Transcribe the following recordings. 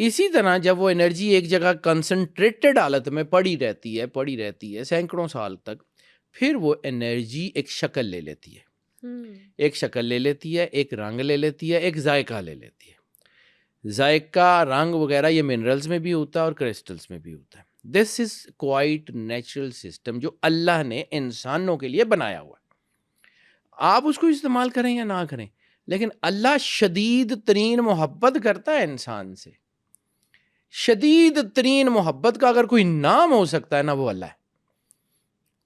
اسی طرح جب وہ انرجی ایک جگہ کنسنٹریٹڈ حالت میں پڑی رہتی ہے سینکڑوں سال تک، پھر وہ انرجی ایک شکل لے لیتی ہے، ایک شکل لے لیتی ہے، ایک رنگ لے لیتی ہے، ایک ذائقہ لے لیتی ہے۔ ذائقہ، رنگ وغیرہ یہ منرلز میں بھی ہوتا ہے اور کرسٹلز میں بھی ہوتا ہے۔ دس از کوائٹ نیچرل سسٹم جو اللہ نے انسانوں کے لیے بنایا ہوا ہے۔ آپ اس کو استعمال کریں یا نہ کریں، لیکن اللہ شدید ترین محبت کرتا ہے انسان سے۔ شدید ترین محبت کا اگر کوئی نام ہو سکتا ہے نا، وہ اللہ ہے۔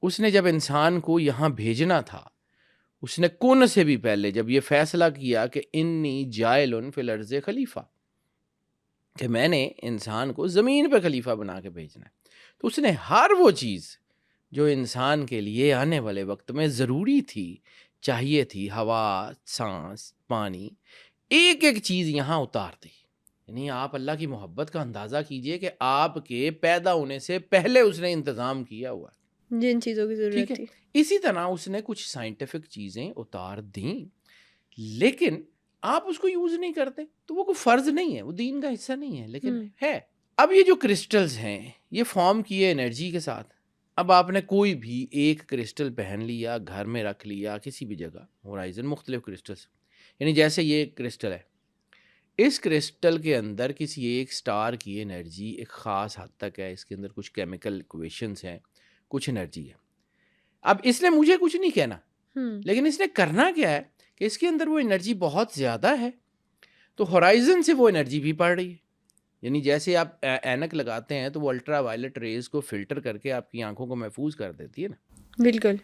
اس نے جب انسان کو یہاں بھیجنا تھا، اس نے کون سے بھی پہلے جب یہ فیصلہ کیا کہ انی جائل فی الارض خلیفہ، کہ میں نے انسان کو زمین پہ خلیفہ بنا کے بھیجنا ہے، تو اس نے ہر وہ چیز جو انسان کے لیے آنے والے وقت میں ضروری تھی، چاہیے تھی، ہوا، سانس، پانی، ایک ایک چیز یہاں اتار دی۔ یعنی آپ اللہ کی محبت کا اندازہ کیجئے کہ آپ کے پیدا ہونے سے پہلے اس نے انتظام کیا ہوا ہے جن چیزوں کی ضرورت تھی۔ اسی طرح اس نے کچھ سائنٹیفک چیزیں اتار دیں، لیکن آپ اس کو یوز نہیں کرتے تو وہ کوئی فرض نہیں ہے، وہ دین کا حصہ نہیں ہے، لیکن ہے۔ اب یہ جو کرسٹلز ہیں یہ فارم کیے انرجی کے ساتھ۔ اب آپ نے کوئی بھی ایک کرسٹل پہن لیا، گھر میں رکھ لیا، کسی بھی جگہ، ہورائزن مختلف کرسٹلز، یعنی جیسے یہ کرسٹل ہے، اس کرسٹل کے اندر کسی ایک سٹار کی انرجی ایک خاص حد تک ہے، اس کے اندر کچھ کیمیکل ایکویشنز ہیں، کچھ انرجی ہے۔ اب اس نے مجھے کچھ نہیں کہنا، لیکن اس نے کرنا کیا ہے کہ اس کے اندر وہ انرجی بہت زیادہ ہے، تو ہورائزن سے وہ انرجی بھی پڑ رہی ہے۔ یعنی جیسے آپ اینک لگاتے ہیں تو وہ الٹرا وائلٹ ریز کو فلٹر کر کے آپ کی آنکھوں کو محفوظ کر دیتی ہے نا، بالکل۔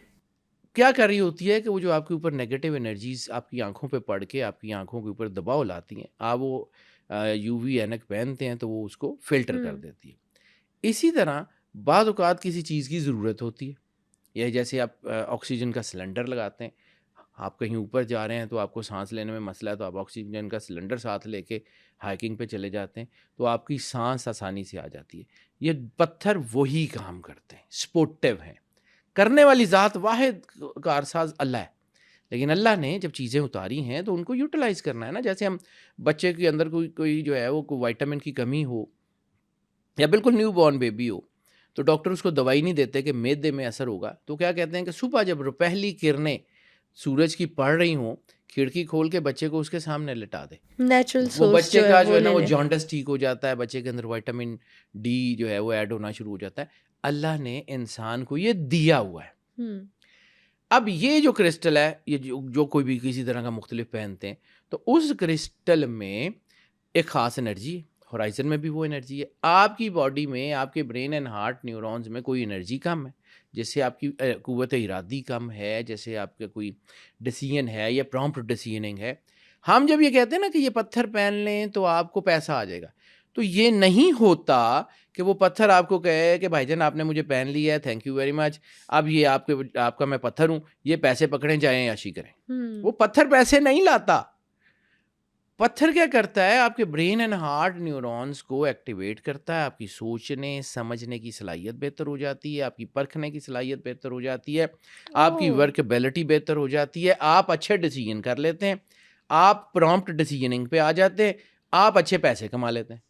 کیا کر رہی ہوتی ہے کہ وہ جو آپ کے اوپر نیگیٹو انرجیز آپ کی آنکھوں پہ پڑ کے آپ کی آنکھوں کے اوپر دباؤ لاتی ہیں، آپ وہ یو وی اینک پہنتے ہیں تو وہ اس کو فلٹر کر دیتی ہے۔ اسی طرح بعض اوقات کسی چیز کی ضرورت ہوتی ہے، یہ جیسے آپ آکسیجن کا سلنڈر لگاتے ہیں، آپ کہیں اوپر جا رہے ہیں تو آپ کو سانس لینے میں مسئلہ ہے تو آپ آکسیجن کا سلنڈر ساتھ لے کے ہائکنگ پہ چلے جاتے ہیں تو آپ کی سانس آسانی سے آ جاتی ہے۔ یہ پتھر وہی کام کرتے ہیں، سپورٹیو ہیں، کرنے والی ذات واحد کارساز اللہ ہے، لیکن اللہ نے جب چیزیں اتاری ہیں تو ان کو یوٹیلائز کرنا ہے نا۔ جیسے ہم بچے کے اندر کوئی جو ہے وہ کوئی وائٹامن کی کمی ہو یا بالکل نیو بورن بیبی ہو تو ڈاکٹر اس کو دوائی نہیں دیتے کہ معدے میں اثر ہوگا، تو کیا کہتے ہیں کہ صبح جب پہلی کرنیں سورج کی پڑ رہی ہوں، کھڑکی کھول کے بچے کو اس کے سامنے لٹا دے، نیچرل وہ سورس بچے کا جو ہے نا وہ جانڈس ٹھیک ہو جاتا ہے، بچے کے اندر وائٹامن ڈی جو ہے وہ ایڈ ہونا شروع ہو جاتا ہے۔ اللہ نے انسان کو یہ دیا ہوا ہے۔ اب یہ جو کرسٹل ہے، یہ جو کوئی بھی کسی طرح کا مختلف پہنتے ہیں، تو اس کرسٹل میں ایک خاص انرجی ہے، ہورائزن میں بھی وہ انرجی ہے۔ آپ کی باڈی میں، آپ کے برین اینڈ ہارٹ نیورونز میں کوئی انرجی کم ہے، جیسے آپ کی قوت ارادی کم ہے، جیسے آپ کا کوئی ڈیسیژن ہے یا پرامپٹ ڈیسیژننگ ہے۔ ہم جب یہ کہتے ہیں نا کہ یہ پتھر پہن لیں تو آپ کو پیسہ آ جائے گا، تو یہ نہیں ہوتا کہ وہ پتھر آپ کو کہے کہ بھائی جان آپ نے مجھے پہن لیا ہے، تھینک یو ویری مچ، اب یہ آپ کا میں پتھر ہوں، یہ پیسے پکڑیں جائیں عیاشی کریں۔ وہ پتھر پیسے نہیں لاتا۔ پتھر کیا کرتا ہے؟ آپ کے برین اینڈ ہارٹ نیورونز کو ایکٹیویٹ کرتا ہے، آپ کی سوچنے سمجھنے کی صلاحیت بہتر ہو جاتی ہے، آپ کی پرکھنے کی صلاحیت بہتر ہو جاتی ہے، آپ کی ورکبیلٹی بہتر ہو جاتی ہے، آپ اچھے ڈیسیژن کر لیتے ہیں، آپ پرامپٹ ڈیسیژننگ پہ آ جاتے ہیں، آپ اچھے پیسے کما لیتے ہیں۔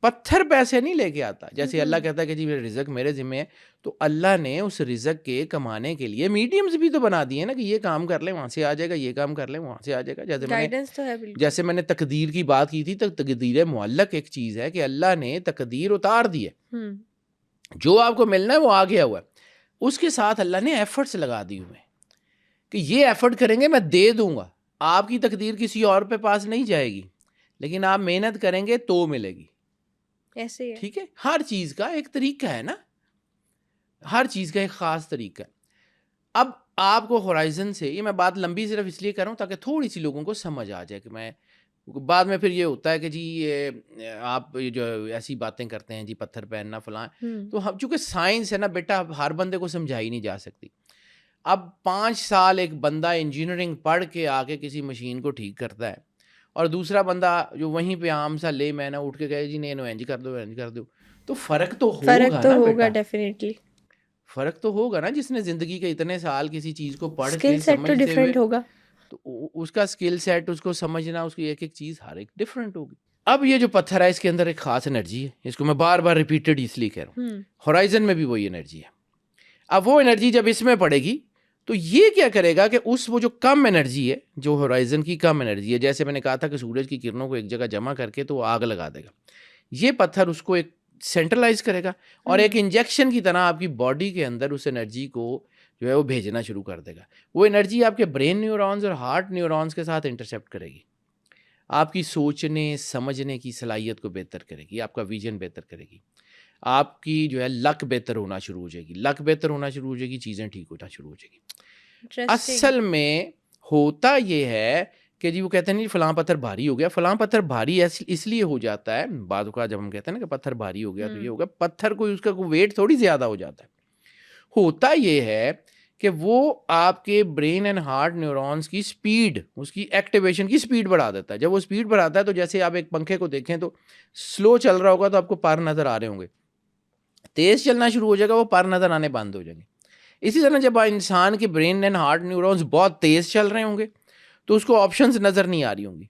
پتھر پیسے نہیں لے کے آتا۔ جیسے اللہ کہتا ہے کہ جی رزق میرے ذمہ ہے، تو اللہ نے اس رزق کے کمانے کے لیے میڈیمز بھی تو بنا دیے نا، کہ یہ کام کر لیں وہاں سے آ جائے گا، یہ کام کر لیں وہاں سے آ جائے گا۔ جیسے میں نے تقدیر کی بات کی تھی، تو تقدیر معلق ایک چیز ہے کہ اللہ نے تقدیر اتار دی ہے، جو آپ کو ملنا ہے وہ آ گیا ہوا ہے، اس کے ساتھ اللہ نے ایفرٹس لگا دی ہوئے کہ یہ ایفرٹ کریں گے میں دے دوں گا۔ آپ کی تقدیر کسی اور پہ پاس نہیں جائے گی، لیکن آپ محنت کریں گے تو ملے گی۔ ایسے ہی ٹھیک ہے، ہر چیز کا ایک طریقہ ہے نا، ہر چیز کا ایک خاص طریقہ ہے۔ اب آپ کو ہورائزن سے، یہ میں بات لمبی صرف اس لیے کر رہا ہوں تاکہ تھوڑی سی لوگوں کو سمجھ آ جائے، کہ میں بعد میں پھر یہ ہوتا ہے کہ جی آپ جو ایسی باتیں کرتے ہیں جی پتھر پہننا فلاں، تو ہم چونکہ سائنس ہے نا بیٹا، ہر بندے کو سمجھائی نہیں جا سکتی۔ اب 5 سال ایک بندہ انجینئرنگ پڑھ کے آ کے کسی مشین کو ٹھیک کرتا ہے، اور دوسرا بندہ جو وہیں پہ عام سا لے میں نا اٹھ کے کہے جی نہیں انج کر دو انج کر دو، تو فرق تو ہوگا ڈیفینیٹلی، فرق تو ہوگا نا۔ جس نے زندگی کے اتنے سال کسی چیز کو پڑھ کے سمجھتے ہوئے، ہوگا، تو اس کا اسکل سیٹ، اس کو سمجھنا، اس کی ایک ایک چیز ہر ایک ڈفرینٹ ہوگی۔ اب یہ جو پتھر ہے اس کے اندر ایک خاص انرجی ہے, اس کو میں بار بار ریپیٹڈ اس لیے کہہ رہا ہوں, ہورائزن میں بھی وہی انرجی ہے. اب وہ انرجی جب اس میں پڑے گی تو یہ کیا کرے گا کہ وہ جو کم انرجی ہے, جو ہورائزن کی کم انرجی ہے, جیسے میں نے کہا تھا کہ سورج کی کرنوں کو ایک جگہ جمع کر کے تو وہ آگ لگا دے گا, یہ پتھر اس کو ایک سینٹرلائز کرے گا اور ایک انجیکشن کی طرح آپ کی باڈی کے اندر اس انرجی کو جو ہے وہ بھیجنا شروع کر دے گا. وہ انرجی آپ کے برین نیورونز اور ہارٹ نیورونز کے ساتھ انٹرسیپٹ کرے گی, آپ کی سوچنے سمجھنے کی صلاحیت کو بہتر کرے گی, آپ کا ویژن بہتر کرے گی, آپ کی جو ہے لک بہتر ہونا شروع ہو جائے گی, لک بہتر ہونا شروع ہو جائے گی, چیزیں ٹھیک ہونا شروع ہو جائے گی. اصل میں ہوتا یہ ہے کہ جی وہ کہتے ہیں نہیں فلاں پتھر بھاری ہو گیا, فلاں پتھر بھاری اس لیے ہو جاتا ہے بعض اوقات جب ہم کہتے ہیں نا کہ پتھر بھاری ہو گیا تو یہ ہوگا, پتھر کو اس کا ویٹ تھوڑی زیادہ ہو جاتا ہے. ہوتا یہ ہے کہ وہ آپ کے برین اینڈ ہارٹ نیورونز کی سپیڈ, اس کی ایکٹیویشن کی سپیڈ بڑھا دیتا ہے. جب وہ سپیڈ بڑھاتا ہے تو جیسے آپ ایک پنکھے کو دیکھیں تو سلو چل رہا ہوگا تو آپ کو پر نظر آ رہے ہوں گے, تیز چلنا شروع ہو جائے گا وہ پر نظر آنے بند ہو جائیں گے. اسی طرح جب انسان کے برین اینڈ ہارٹ نیورونز بہت تیز چل رہے ہوں گے تو اس کو آپشنز نظر نہیں آ رہی ہوں گی,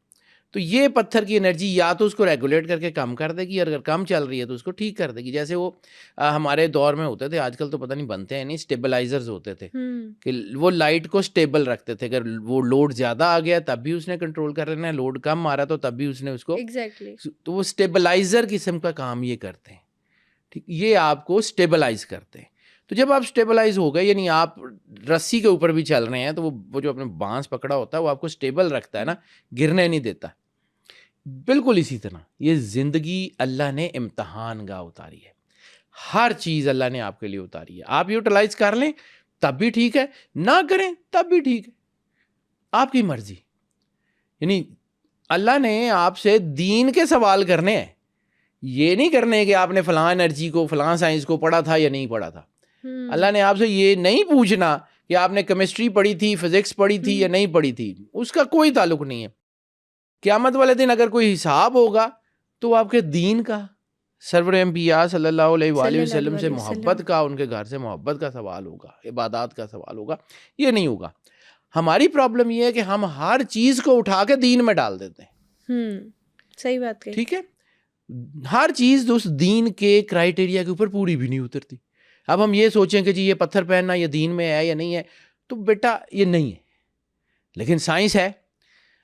تو یہ پتھر کی انرجی یا تو اس کو ریگولیٹ کر کے کم کر دے گی, اور اگر کم چل رہی ہے تو اس کو ٹھیک کر دے گی. جیسے وہ ہمارے دور میں ہوتے تھے, آج کل تو پتہ نہیں بنتے ہیں نہیں, اسٹیبلائزرز ہوتے تھے کہ وہ لائٹ کو اسٹیبل رکھتے تھے, اگر وہ لوڈ زیادہ آ گیا تب بھی اس نے کنٹرول کر لینا ہے, لوڈ کم آ رہا تو تب بھی اس نے اس کو تو وہ اسٹیبلائزر قسم کا کام یہ کرتے ہیں. ٹھیک, یہ آپ کو اسٹیبلائز کرتے ہیں. تو جب آپ اسٹیبلائز ہو گئے, یعنی آپ رسی کے اوپر بھی چل رہے ہیں تو وہ جو اپنے بانس پکڑا ہوتا ہے وہ آپ کو اسٹیبل رکھتا ہے نا, گرنے نہیں دیتا. بالکل اسی طرح یہ زندگی اللہ نے امتحان گاہ اتاری ہے, ہر چیز اللہ نے آپ کے لیے اتاری ہے. آپ یوٹیلائز کر لیں تب بھی ٹھیک ہے, نہ کریں تب بھی ٹھیک ہے, آپ کی مرضی. یعنی اللہ نے آپ سے دین کے سوال کرنے ہیں, یہ نہیں کرنے کہ آپ نے فلاں انرجی کو فلاں سائنس کو پڑھا تھا یا نہیں پڑھا تھا. اللہ نے آپ سے یہ نہیں پوچھنا کہ آپ نے کیمسٹری پڑھی تھی, فزکس پڑھی تھی یا نہیں پڑھی تھی, اس کا کوئی تعلق نہیں ہے. قیامت والے دن اگر کوئی حساب ہوگا تو آپ کے دین کا, سرور انبیاء صلی اللہ علیہ وآلہ وسلم سے محبت کا, ان کے گھر سے محبت کا سوال ہوگا, عبادات کا سوال ہوگا, یہ نہیں ہوگا. ہماری پرابلم یہ ہے کہ ہم ہر چیز کو اٹھا کے دین میں ڈال دیتے ہیں. صحیح بات کہی. ٹھیک ہے, ہر چیز اس دین کے کرائیٹیریا کے اوپر پوری بھی نہیں اترتی. اب ہم یہ سوچیں کہ جی یہ پتھر پہننا یہ دین میں ہے یا نہیں ہے, تو بیٹا یہ نہیں ہے, لیکن سائنس ہے.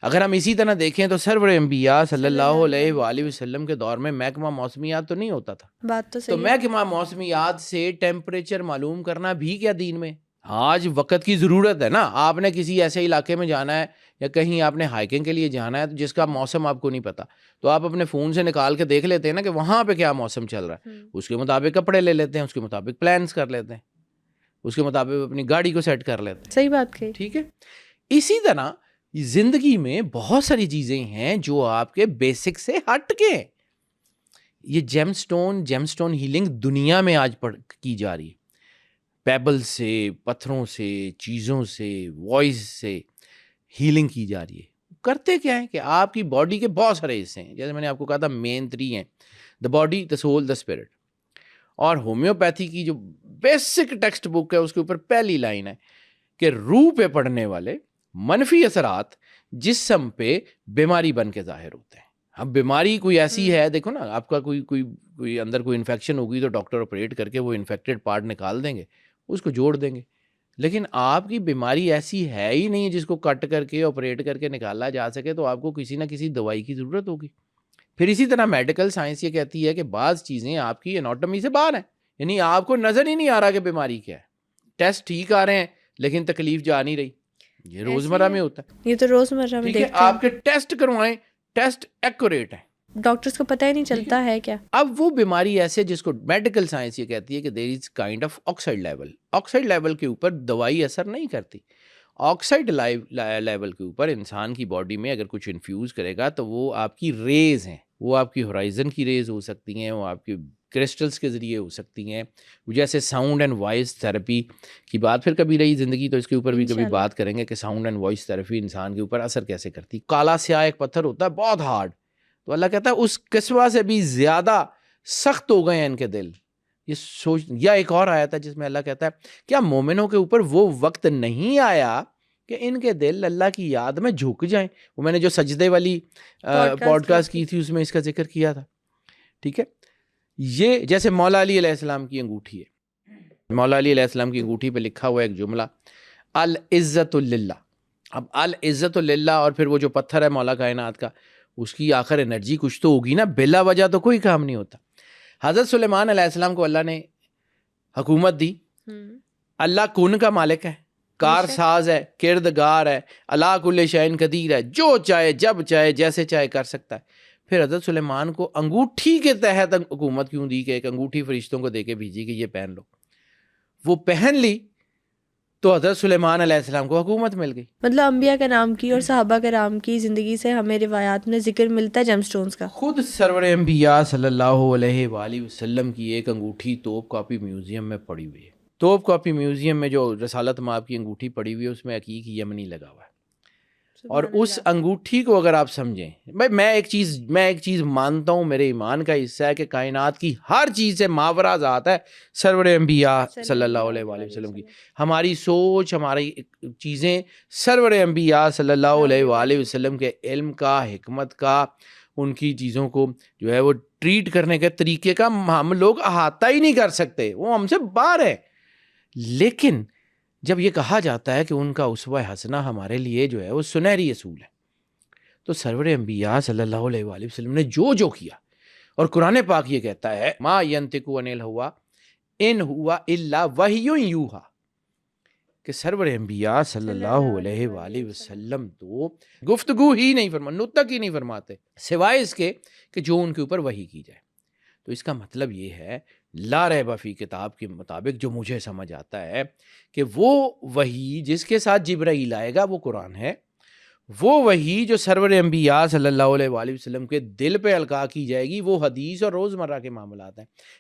اگر ہم اسی طرح دیکھیں تو سرور انبیاء صلی اللہ علیہ وآلہ وسلم کے دور میں محکمہ موسمیات تو نہیں ہوتا تھا. بات تو تو محکمہ موسمیات سے ٹیمپریچر معلوم کرنا بھی کیا دین میں. آج وقت کی ضرورت ہے نا, آپ نے کسی ایسے علاقے میں جانا ہے یا کہیں آپ نے ہائکنگ کے لیے جانا ہے تو جس کا موسم آپ کو نہیں پتا, تو آپ اپنے فون سے نکال کے دیکھ لیتے ہیں نا کہ وہاں پہ کیا موسم چل رہا ہے, اس کے مطابق کپڑے لے لیتے ہیں, اس کے مطابق پلانس کر لیتے ہیں, اس کے مطابق اپنی گاڑی کو سیٹ کر لیتے ہیں. صحیح بات کہی. ٹھیک ہے, اسی طرح زندگی میں بہت ساری چیزیں ہیں جو آپ کے بیسک سے ہٹ کے. یہ جیم سٹون ہیلنگ دنیا میں آج کی جا رہی ہے, پیبل سے, پتھروں سے, چیزوں سے, وائس سے ہیلنگ کی جا رہی ہے. کرتے کیا ہے کہ آپ کی باڈی کے بہت سارے حصے ہیں, جیسے میں نے آپ کو کہا تھا مین 3 ہیں, the body, the civil, the spirit. اور ہومیوپیتھی کی جو بیسک ٹیکسٹ بک ہے اس کے اوپر پہلی لائن ہے کہ روح پہ پڑنے والے منفی اثرات جسم پہ بیماری بن کے ظاہر ہوتے ہیں. اب بیماری کوئی ایسی ہے, دیکھو نا, آپ کا کوئی اندر کوئی انفیکشن ہوگی تو ڈاکٹر آپریٹ کر کے وہ انفیکٹڈ پارٹ نکال دیں گے, اس کو جوڑ دیں گے. لیکن آپ کی بیماری ایسی ہے ہی نہیں جس کو کٹ کر کے آپریٹ کر کے نکالا جا سکے, تو آپ کو کسی نہ کسی دوائی کی ضرورت ہوگی. پھر اسی طرح میڈیکل سائنس یہ کہتی ہے کہ بعض چیزیں آپ کی اناٹمی سے باہر ہیں, یعنی آپ کو نظر ہی نہیں آ رہا کہ بیماری کیا ہے, ٹیسٹ ٹھیک آ رہے ہیں لیکن تکلیف جا نہیں رہی. یہ روزمرہ میں ہوتا ہے, یہ تو روزمرہ میں ٹھیک ہے. آپ کے ٹیسٹ کروائیں, ٹیسٹ ایکوریٹ ہیں, ڈاکٹرز کو پتہ ہی نہیں چلتا ہے کیا. اب وہ بیماری ایسے جس کو میڈیکل سائنس یہ کہتی ہے کہ there is kind of oxide level کے اوپر دوائی اثر نہیں کرتی. آکسائڈ لیول کے اوپر انسان کی باڈی میں اگر کچھ انفیوز کرے گا تو وہ آپ کی ریز ہیں, وہ آپ کی ہورائزن کی ریز ہو سکتی ہیں, وہ آپ کی کرسٹلز کے ذریعے ہو سکتی ہیں, جیسے ساؤنڈ اینڈ وائس تھراپی کی بات پھر کبھی رہی زندگی تو اس کے اوپر بھی کبھی بات کریں گے کہ ساؤنڈ اینڈ وائس تھراپی انسان کے اوپر اثر کیسے کرتی. کالا سیاہ ایک پتھر ہوتا ہے بہت ہارڈ, تو اللہ کہتا ہے اس قصبہ سے بھی زیادہ سخت ہو گئے ہیں ان کے دل. یہ سوچ, یا ایک اور آیت ہے جس میں اللہ کہتا ہے کیا مومنوں کے اوپر وہ وقت نہیں آیا کہ ان کے دل اللہ کی یاد میں جھک جائیں. وہ میں نے جو سجدے والی پوڈ کاسٹ کی تھی اس میں اس کا ذکر کیا تھا. ٹھیک ہے, یہ جیسے مولا علی علیہ السلام کی انگوٹھی ہے. مولا علی علیہ السلام کی انگوٹھی پہ لکھا ہوا ہے ایک جملہ, العزت للہ. اب العزت للہ, اور پھر وہ جو پتھر ہے مولا کائنات کا, اس کی آخر انرجی کچھ تو ہوگی نا, بلا وجہ تو کوئی کام نہیں ہوتا. حضرت سلیمان علیہ السلام کو اللہ نے حکومت دی. اللہ کن کا مالک ہے, کار ساز ہے, کردگار ہے, اللہ کل شیء قدیر ہے, جو چاہے جب چاہے جیسے چاہے کر سکتا ہے. پھر حضرت سلیمان کو انگوٹھی کے تحت حکومت کیوں دی, کہ ایک انگوٹھی فرشتوں کو دے کے بھیجی کہ یہ پہن لو. وہ پہن لی تو حضرت سلیمان علیہ السلام کو حکومت مل گئی. مطلب انبیاء کرام کی اور صحابہ کرام کی زندگی سے ہمیں روایات میں ذکر ملتا ہے جیم سٹونز کا. خود سرور انبیاء صلی اللہ علیہ وآلہ وسلم کی ایک انگوٹھی توپ کاپی میوزیم میں پڑی ہوئی ہے. توپ کاپی میوزیم میں جو رسالت مآب کی انگوٹھی پڑی ہوئی ہے اس میں عقیق یمنی لگا ہوا ہے. اور اس انگوٹھی کو اگر آپ سمجھیں, بھائی میں ایک چیز مانتا ہوں, میرے ایمان کا حصہ ہے کہ کائنات کی ہر چیز سے ماورا ذات ہے سرور انبیاء صلی اللہ علیہ وآلہ وسلم کی. ہماری سوچ, ہماری چیزیں سرور انبیاء صلی اللہ علیہ وآلہ وسلم کے علم کا, حکمت کا, ان کی چیزوں کو جو ہے وہ ٹریٹ کرنے کے طریقے کا ہم لوگ احاطہ ہی نہیں کر سکتے, وہ ہم سے باہر ہے. لیکن جب یہ کہا جاتا ہے کہ ان کا اسوہ حسنہ ہمارے لیے جو ہے وہ سنہری اصول ہے, تو سرور انبیاء صلی اللہ علیہ وآلہ وسلم نے جو کیا, اور قرآن پاک یہ کہتا ہے ما ینطق عن الہویٰ ان ہوا الا وحی یوحیٰ, کہ سرور انبیاء صلی اللہ علیہ وآلہ وسلم تو گفتگو ہی نہیں فرماتے, نطق ہی نہیں فرماتے, سوائے اس کے کہ جو ان کے اوپر وحی کی جائے. تو اس کا مطلب یہ ہے لا ریب فی کتاب کے مطابق جو مجھے سمجھ آتا ہے کہ وہ وحی جس کے ساتھ جبرائیل آئے گا وہ قرآن ہے, وہ وحی جو سرور انبیاء صلی اللہ علیہ وآلہ وسلم کے دل پہ القاء کی جائے گی وہ حدیث اور روزمرہ کے معاملات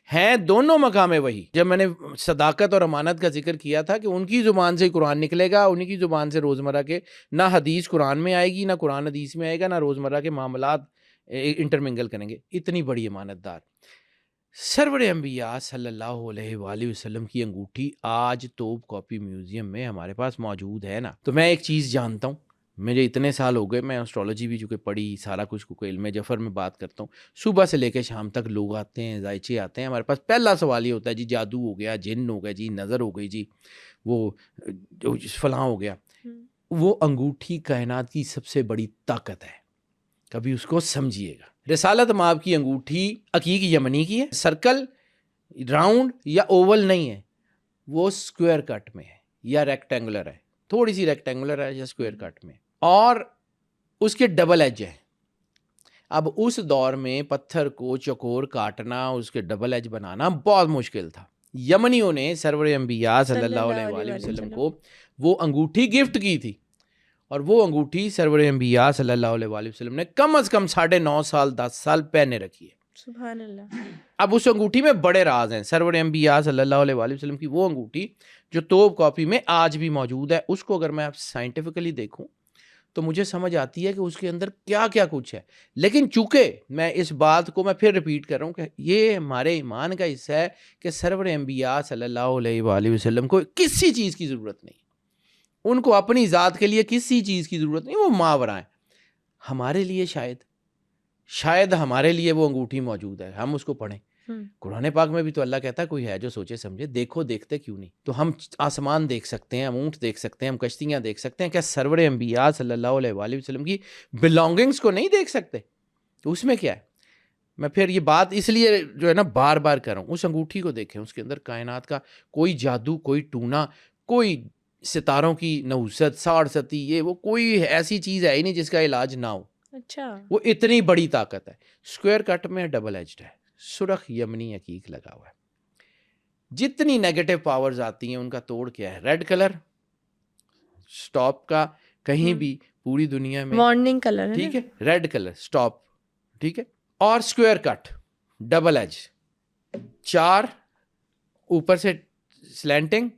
ہیں دونوں مقام وحی. جب میں نے صداقت اور امانت کا ذکر کیا تھا کہ ان کی زبان سے قرآن نکلے گا, انہی کی زبان سے روزمرہ کے, نہ حدیث قرآن میں آئے گی, نہ قرآن حدیث میں آئے گا, نہ روزمرہ کے معاملات انٹرمنگل کریں گے. اتنی بڑی امانت دار سرور انبیاء صلی اللہ علیہ وآلہ وسلم کی انگوٹھی آج توپ کاپی میوزیم میں ہمارے پاس موجود ہے نا. تو میں ایک چیز جانتا ہوں, مجھے اتنے سال ہو گئے, میں اسٹرالوجی بھی چونکہ پڑھی, سارا کچھ کو علم جفر میں بات کرتا ہوں, صبح سے لے کے شام تک لوگ آتے ہیں, ذائچے آتے ہیں ہمارے پاس. پہلا سوال یہ ہوتا ہے جی جادو ہو گیا, جن ہو گیا جی, نظر ہو گئی جی, وہ فلاں ہو گیا. وہ انگوٹھی کائنات کی سب سے بڑی طاقت ہے, کبھی اس کو سمجھیے گا. رسالت مآب کی انگوٹھی عقیق یمنی کی ہے, سرکل, راؤنڈ یا اوول نہیں ہے, وہ اسکوائر کٹ میں ہے یا ریکٹینگولر ہے, تھوڑی سی ریکٹینگولر ہے یا اسکوائر کٹ میں, اور اس کے ڈبل ایج ہیں. اب اس دور میں پتھر کو چکور کاٹنا, اس کے ڈبل ایج بنانا بہت مشکل تھا. یمنیوں نے سرور انبیاء صلی اللہ علیہ وآلہ وسلم کو وہ انگوٹھی گفٹ کی تھی, اور وہ انگوٹھی سرور انبیاء صلی اللہ علیہ وآلہ وسلم نے کم از کم 9.5 سال 10 سال پہنے رکھی ہے. سبحان اللہ. اب اس انگوٹھی میں بڑے راز ہیں. سرور انبیاء صلی اللہ علیہ وآلہ وسلم کی وہ انگوٹھی جو توپ کاپی میں آج بھی موجود ہے, اس کو اگر میں سائنٹیفکلی دیکھوں تو مجھے سمجھ آتی ہے کہ اس کے اندر کیا کیا کچھ ہے. لیکن چونکہ میں اس بات کو میں پھر ریپیٹ کر رہا ہوں کہ یہ ہمارے ایمان کا حصہ ہے کہ سرور انبیاء صلی اللہ علیہ وآلہ وسلم کو کسی چیز کی ضرورت نہیں, ان کو اپنی ذات کے لیے کسی چیز کی ضرورت نہیں, وہ ماورا ہیں. ہمارے لیے شاید ہمارے لیے وہ انگوٹھی موجود ہے, ہم اس کو پڑھیں. قرآن پاک میں بھی تو اللہ کہتا ہے کوئی ہے جو سوچے سمجھے, دیکھو دیکھتے کیوں نہیں. تو ہم آسمان دیکھ سکتے ہیں, ہم اونٹ دیکھ سکتے ہیں, ہم کشتیاں دیکھ سکتے ہیں, کیا سرور انبیاء صلی اللہ علیہ وآلہ وسلم کی بلانگنگز کو نہیں دیکھ سکتے؟ تو اس میں کیا ہے؟ میں پھر یہ بات اس لیے جو ہے نا بار بار کر رہا ہوں, اس انگوٹھی کو دیکھیں, اس کے اندر کائنات کا کوئی جادو, کوئی ٹونا, کوئی ستاروں کی نحوست, ساڑھ ستی, یہ وہ کوئی ایسی چیز ہے ہی نہیں جس کا علاج نہ ہو. اچھا, وہ اتنی بڑی طاقت ہے. اسکوائر کٹ میں ڈبل ایجڈ ہے, سرخ یمنی عقیق لگا ہوا ہے. جتنی نیگیٹو پاورز آتی ہیں ان کا توڑ کیا ہے؟ ریڈ کلر سٹاپ کا کہیں بھی پوری دنیا میں وارننگ کلر ہے, ٹھیک ہے, ریڈ کلر سٹاپ, ٹھیک ہے. اور اسکوائر کٹ ڈبل ایج, 4 اوپر سے سلینٹنگ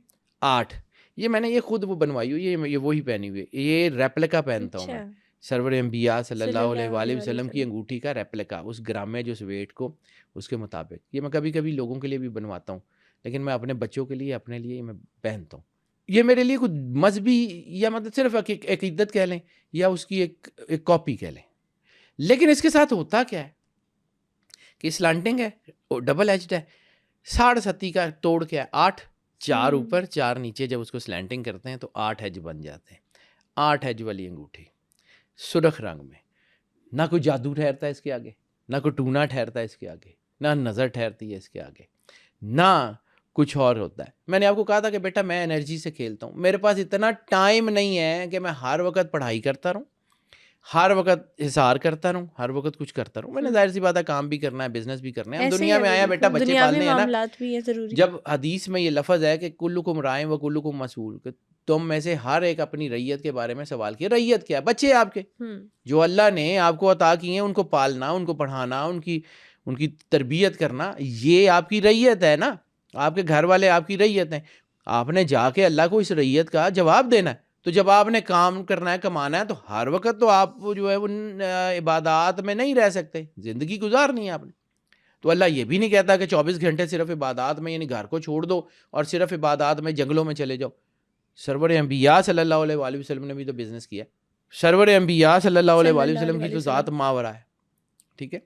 8. یہ میں نے یہ خود وہ بنوائی ہوئی ہے, یہ وہی پہنی ہوئی ہے, یہ ریپلیکا پہنتا ہوں میں. سرور انبیاء صلی اللہ علیہ وآلہ وسلم کی انگوٹھی کا ریپلیکا, اس گرامج, اس ویٹ کو اس کے مطابق. یہ میں کبھی کبھی لوگوں کے لیے بھی بنواتا ہوں, لیکن میں اپنے بچوں کے لیے, اپنے لیے میں پہنتا ہوں. یہ میرے لیے کوئی مذہبی یا مطلب صرف عقیدت کہہ لیں یا اس کی ایک کاپی کہہ لیں، لیکن اس کے ساتھ ہوتا کیا ہے کہ سلانٹنگ ہے، ڈبل ایجڈ ہے، 7.5 کا توڑ کے 8، 4 اوپر 4 نیچے، جب اس کو سلانٹنگ کرتے ہیں تو 8 ایج بن جاتے ہیں۔ 8 ایج والی انگوٹھی سرخ رنگ میں، نہ کوئی جادو ٹھہرتا ہے اس کے آگے، نہ کوئی ٹونا ٹھہرتا ہے اس کے آگے، نہ نظر ٹھہرتی ہے اس کے آگے، نہ کچھ اور ہوتا ہے۔ میں نے آپ کو کہا تھا کہ بیٹا میں انرجی سے کھیلتا ہوں، میرے پاس اتنا ٹائم نہیں ہے کہ میں ہر وقت پڑھائی کرتا رہوں، ہر وقت حصار کرتا رہوں، ہر وقت کچھ کرتا رہوں۔ میں نے ظاہر سی بات ہے کام بھی کرنا ہے، بزنس بھی کرنا ہے، ہم دنیا میں آیا بیٹا بچے پالنے ہیں نا۔ جب حدیث میں یہ لفظ ہے کہ کلکم رائع و کلکم مسئول، کہ تم میں سے ہر ایک اپنی ریت کے بارے میں سوال کیا۔ ریت کیا ہے؟ بچے آپ کے جو اللہ نے آپ کو عطا کیے ہیں، ان کو پالنا، ان کو پڑھانا، ان کی تربیت کرنا، یہ آپ کی ریت ہے نا۔ آپ کے گھر والے آپ کی ریت ہیں، آپ نے جا کے اللہ کو اس ریت کا جواب دینا ہے۔ تو جب آپ نے کام کرنا ہے، کمانا ہے، تو ہر وقت تو آپ جو ہے ان عبادات میں نہیں رہ سکتے، زندگی گزارنی ہے آپ نے۔ تو اللہ یہ بھی نہیں کہتا کہ 24 گھنٹے صرف عبادات میں، یعنی گھر کو چھوڑ دو اور صرف عبادات میں جنگلوں میں چلے جاؤ۔ سرور انبیاء صلی اللہ علیہ وآلہ وسلم نے بھی تو بزنس کیا، سرور انبیاء صلی اللہ علیہ وآلہ وسلم کی تو ذات ماورا ہے، ٹھیک ہے۔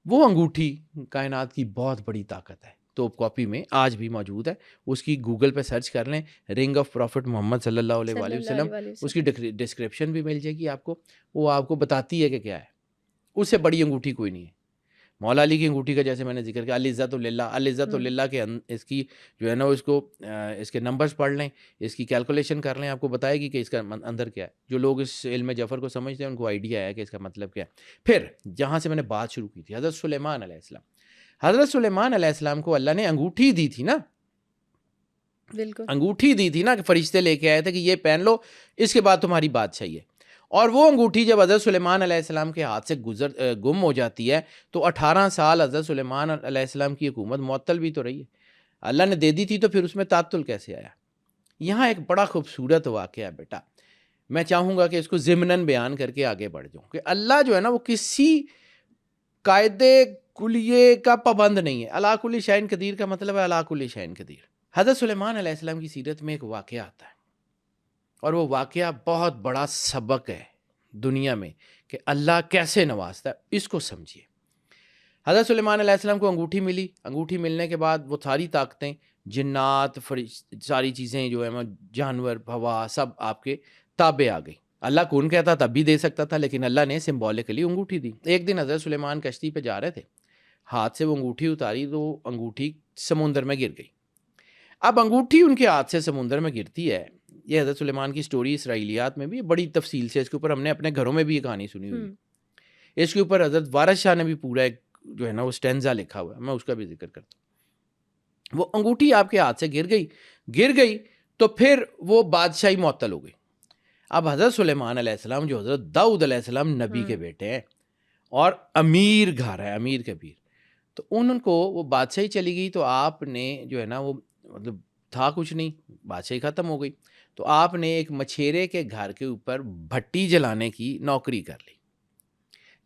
وہ انگوٹھی کائنات کی بہت بڑی طاقت ہے، تو کاپی میں آج بھی موجود ہے، اس کی گوگل پہ سرچ کر لیں، رنگ آف پروفٹ محمد صلی اللہ علیہ وآلہ وسلم، اس کی ڈسکرپشن بھی مل جائے گی آپ کو، وہ آپ کو بتاتی ہے کہ کیا ہے۔ اس سے بڑی انگوٹھی کوئی نہیں ہے۔ مولا علی کی انگوٹھی کا جیسے میں نے ذکر کیا، العزت للہ، العزت للہ کے اس کی جو ہے نا اس کے نمبرز پڑھ لیں، اس کی کیلکولیشن کر لیں، آپ کو بتائے گی کہ اس کا اندر کیا ہے۔ جو لوگ اس علم جعفر کو سمجھتے ہیں ان کو آئیڈیا ہے کہ اس کا مطلب کیا ہے۔ پھر جہاں سے میں نے بات شروع کی تھی، حضرت سلیمان علیہ السلام، حضرت سلیمان علیہ السلام کو اللہ نے انگوٹھی دی تھی نا، بالکل انگوٹھی دی تھی نا، کہ فرشتے لے کے آئے تھے کہ یہ پہن لو، اس کے بعد تمہاری بادشاہی ہے۔ اور وہ انگوٹھی جب حضرت سلیمان علیہ السلام کے ہاتھ سے گم ہو جاتی ہے تو 18 سال حضرت سلیمان علیہ السلام کی حکومت معطل بھی تو رہی ہے۔ اللہ نے دے دی تھی تو پھر اس میں تعطل کیسے آیا؟ یہاں ایک بڑا خوبصورت واقعہ ہے بیٹا، میں چاہوں گا کہ اس کو ضمناً بیان کر کے آگے بڑھ جاؤں، کہ اللہ جو ہے نا وہ کسی قاعدے کلیے کا پابند نہیں ہے۔ علی کل شیء قدیر کا مطلب ہے علی کل شیء قدیر۔ حضرت سلیمان علیہ السلام کی سیرت میں ایک واقعہ آتا ہے، اور وہ واقعہ بہت بڑا سبق ہے دنیا میں کہ اللہ کیسے نوازتا ہے، اس کو سمجھیے۔ حضرت سلیمان علیہ السلام کو انگوٹھی ملی، انگوٹھی ملنے کے بعد وہ ساری طاقتیں، جنات، ساری چیزیں جو ہیں، جانور، ہوا، سب آپ کے تابع آ گئی۔ اللہ کون کہتا تب بھی دے سکتا تھا، لیکن اللہ نے سمبولکلی انگوٹھی دی۔ ایک دن حضرت سلیمان کشتی پہ جا رہے تھے، ہاتھ سے وہ انگوٹھی اتاری تو انگوٹھی سمندر میں گر گئی۔ اب انگوٹھی ان کے ہاتھ سے سمندر میں گرتی ہے، یہ حضرت سلیمان کی سٹوری اسرائیلیات میں بھی بڑی تفصیل سے، اس کے اوپر ہم نے اپنے گھروں میں بھی یہ کہانی سنی ہوئی ہے۔ اس کے اوپر حضرت وارث شاہ نے بھی پورا ایک جو ہے نا وہ سٹینزا لکھا ہوا ہے، میں اس کا بھی ذکر کرتا ہوں۔ وہ انگوٹھی آپ کے ہاتھ سے گر گئی تو پھر وہ بادشاہی معطل ہو گئی۔ اب حضرت سلیمان علیہ السلام جو حضرت داؤد علیہ السلام نبی کے بیٹے ہیں اور امیر گھر ہے، امیر کبیر، تو ان کو وہ بادشاہی چلی گئی، تو آپ نے جو ہے نا وہ مطلب تھا کچھ نہیں، بادشاہی ختم ہو گئی، تو آپ نے ایک مچھیرے کے گھر کے اوپر بھٹی جلانے کی نوکری کر لی،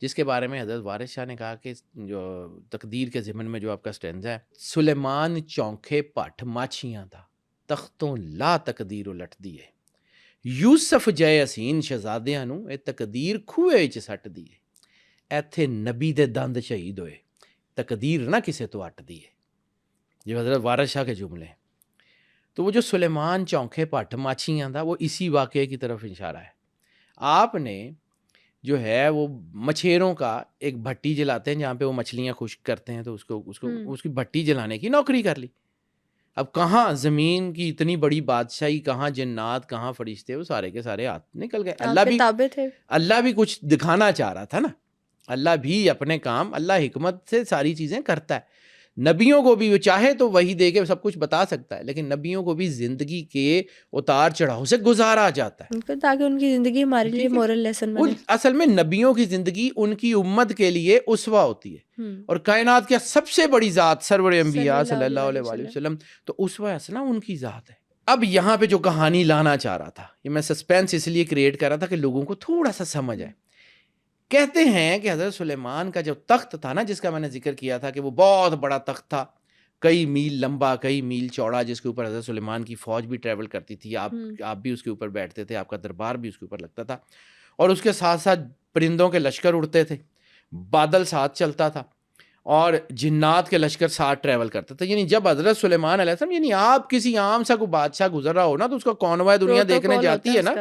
جس کے بارے میں حضرت وارث شاہ نے کہا کہ جو تقدیر کے ضمن میں جو آپ کا سٹینزا ہے، سلیمان چونکھے پٹ ماچھیاں تھا، تختوں لا تقدیر الٹ دیے، یوسف جے اسین شہزادیاں نو اے تقدیر کھوئے وچ سٹ دیے، ایتھے نبی دے دند شہید ہوئے، تقدیر نہ کسے تو اٹ دیے۔ یہ حضرت وارث شاہ کے جملے ہیں۔ تو وہ جو سلیمان چونکھے پٹ ماچھیاں تھا، وہ اسی واقعے کی طرف اشارہ ہے۔ آپ نے جو ہے وہ مچھیروں کا ایک بھٹی جلاتے ہیں جہاں پہ وہ مچھلیاں خشک کرتے ہیں، تو اس کی بھٹی جلانے کی نوکری کر لی۔ اب کہاں زمین کی اتنی بڑی بادشاہی، کہاں جنات، کہاں فرشتے، وہ سارے کے سارے ہاتھ نکل گئے۔ اللہ بھی کچھ دکھانا چاہ رہا تھا نا، اللہ بھی اپنے کام، اللہ حکمت سے ساری چیزیں کرتا ہے۔ نبیوں کو بھی وہ چاہے تو وہی دے کے سب کچھ بتا سکتا ہے، لیکن نبیوں کو بھی زندگی کے اتار چڑھاؤ سے گزارا جاتا ہے تاکہ ان کی زندگی ہمارے لیے مورل لیسن بنے۔ اصل میں نبیوں کی زندگی ان کی امت کے لیے اسوہ ہوتی ہے، اور کائنات کا سب سے بڑی ذات سرور انبیاء صلی اللہ علیہ وآلہ وسلم، تو اسوہ اصلا ان کی ذات ہے۔ اب یہاں پہ جو کہانی لانا چاہ رہا تھا، یہ میں سسپینس اس لیے کریٹ کر رہا تھا کہ لوگوں کو تھوڑا سا سمجھ آئے۔ کہتے ہیں کہ حضرت سلیمان کا جو تخت تھا نا، جس کا میں نے ذکر کیا تھا کہ وہ بہت بڑا تخت تھا، کئی میل لمبا کئی میل چوڑا، جس کے اوپر حضرت سلیمان کی فوج بھی ٹریول کرتی تھی، آپ بھی اس کے اوپر بیٹھتے تھے، آپ کا دربار بھی اس کے اوپر لگتا تھا، اور اس کے ساتھ ساتھ پرندوں کے لشکر اڑتے تھے، بادل ساتھ چلتا تھا، اور جنات کے لشکر ساتھ ٹریول کرتا تھا. یعنی جب حضرت سلیمان علیہ السلام، یعنی آپ کسی عام سا کوئی بادشاہ گزر رہا ہو نا تو اس کا کانوائے دنیا دیکھنے جاتی ہے نا،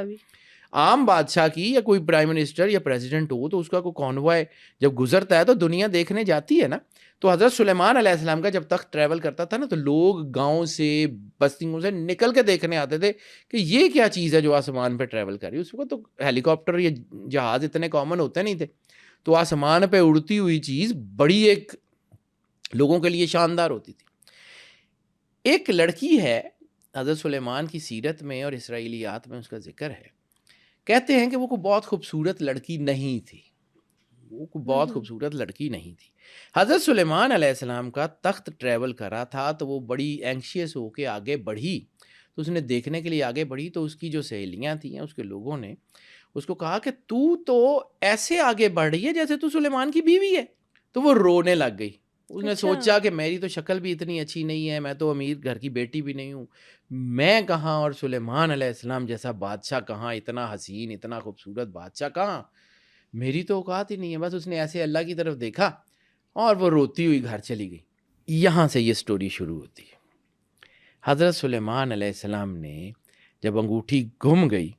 عام بادشاہ کی یا کوئی پرائم منسٹر یا پریزیڈنٹ ہو تو اس کا کوئی کانوائے جب گزرتا ہے تو دنیا دیکھنے جاتی ہے نا. تو حضرت سلیمان علیہ السلام کا جب تخت ٹریول کرتا تھا نا تو لوگ گاؤں سے بستیوں سے نکل کے دیکھنے آتے تھے کہ یہ کیا چیز ہے جو آسمان پہ ٹریول کر رہی ہے. اس وقت تو ہیلی کاپٹر یا جہاز اتنے کامن ہوتے نہیں تھے، تو آسمان پہ اڑتی ہوئی چیز بڑی ایک لوگوں کے لیے شاندار ہوتی تھی. ایک لڑکی ہے حضرت سلیمان کی سیرت میں اور اسرائیلیات میں اس کا ذکر ہے. کہتے ہیں کہ وہ کوئی بہت خوبصورت لڑکی نہیں تھی، وہ کوئی بہت خوبصورت لڑکی نہیں تھی. حضرت سلیمان علیہ السلام کا تخت ٹریول کرا تھا تو وہ بڑی اینکشیس ہو کے آگے بڑھی، تو اس نے دیکھنے کے لیے آگے بڑھی تو اس کی جو سہیلیاں تھیں اس کے لوگوں نے اس کو کہا کہ تو ایسے آگے بڑھ رہی ہے جیسے تو سلیمان کی بیوی ہے. تو وہ رونے لگ گئی. اس نے سوچا کہ میری تو شکل بھی اتنی اچھی نہیں ہے، میں تو امیر گھر کی بیٹی بھی نہیں ہوں، میں کہاں اور سلیمان علیہ السلام جیسا بادشاہ کہاں، اتنا حسین اتنا خوبصورت بادشاہ کہاں، میری تو اوقات ہی نہیں ہے. بس اس نے ایسے اللہ کی طرف دیکھا اور وہ روتی ہوئی گھر چلی گئی. یہاں سے یہ سٹوری شروع ہوتی ہے. حضرت سلیمان علیہ السلام نے جب انگوٹھی گم گئی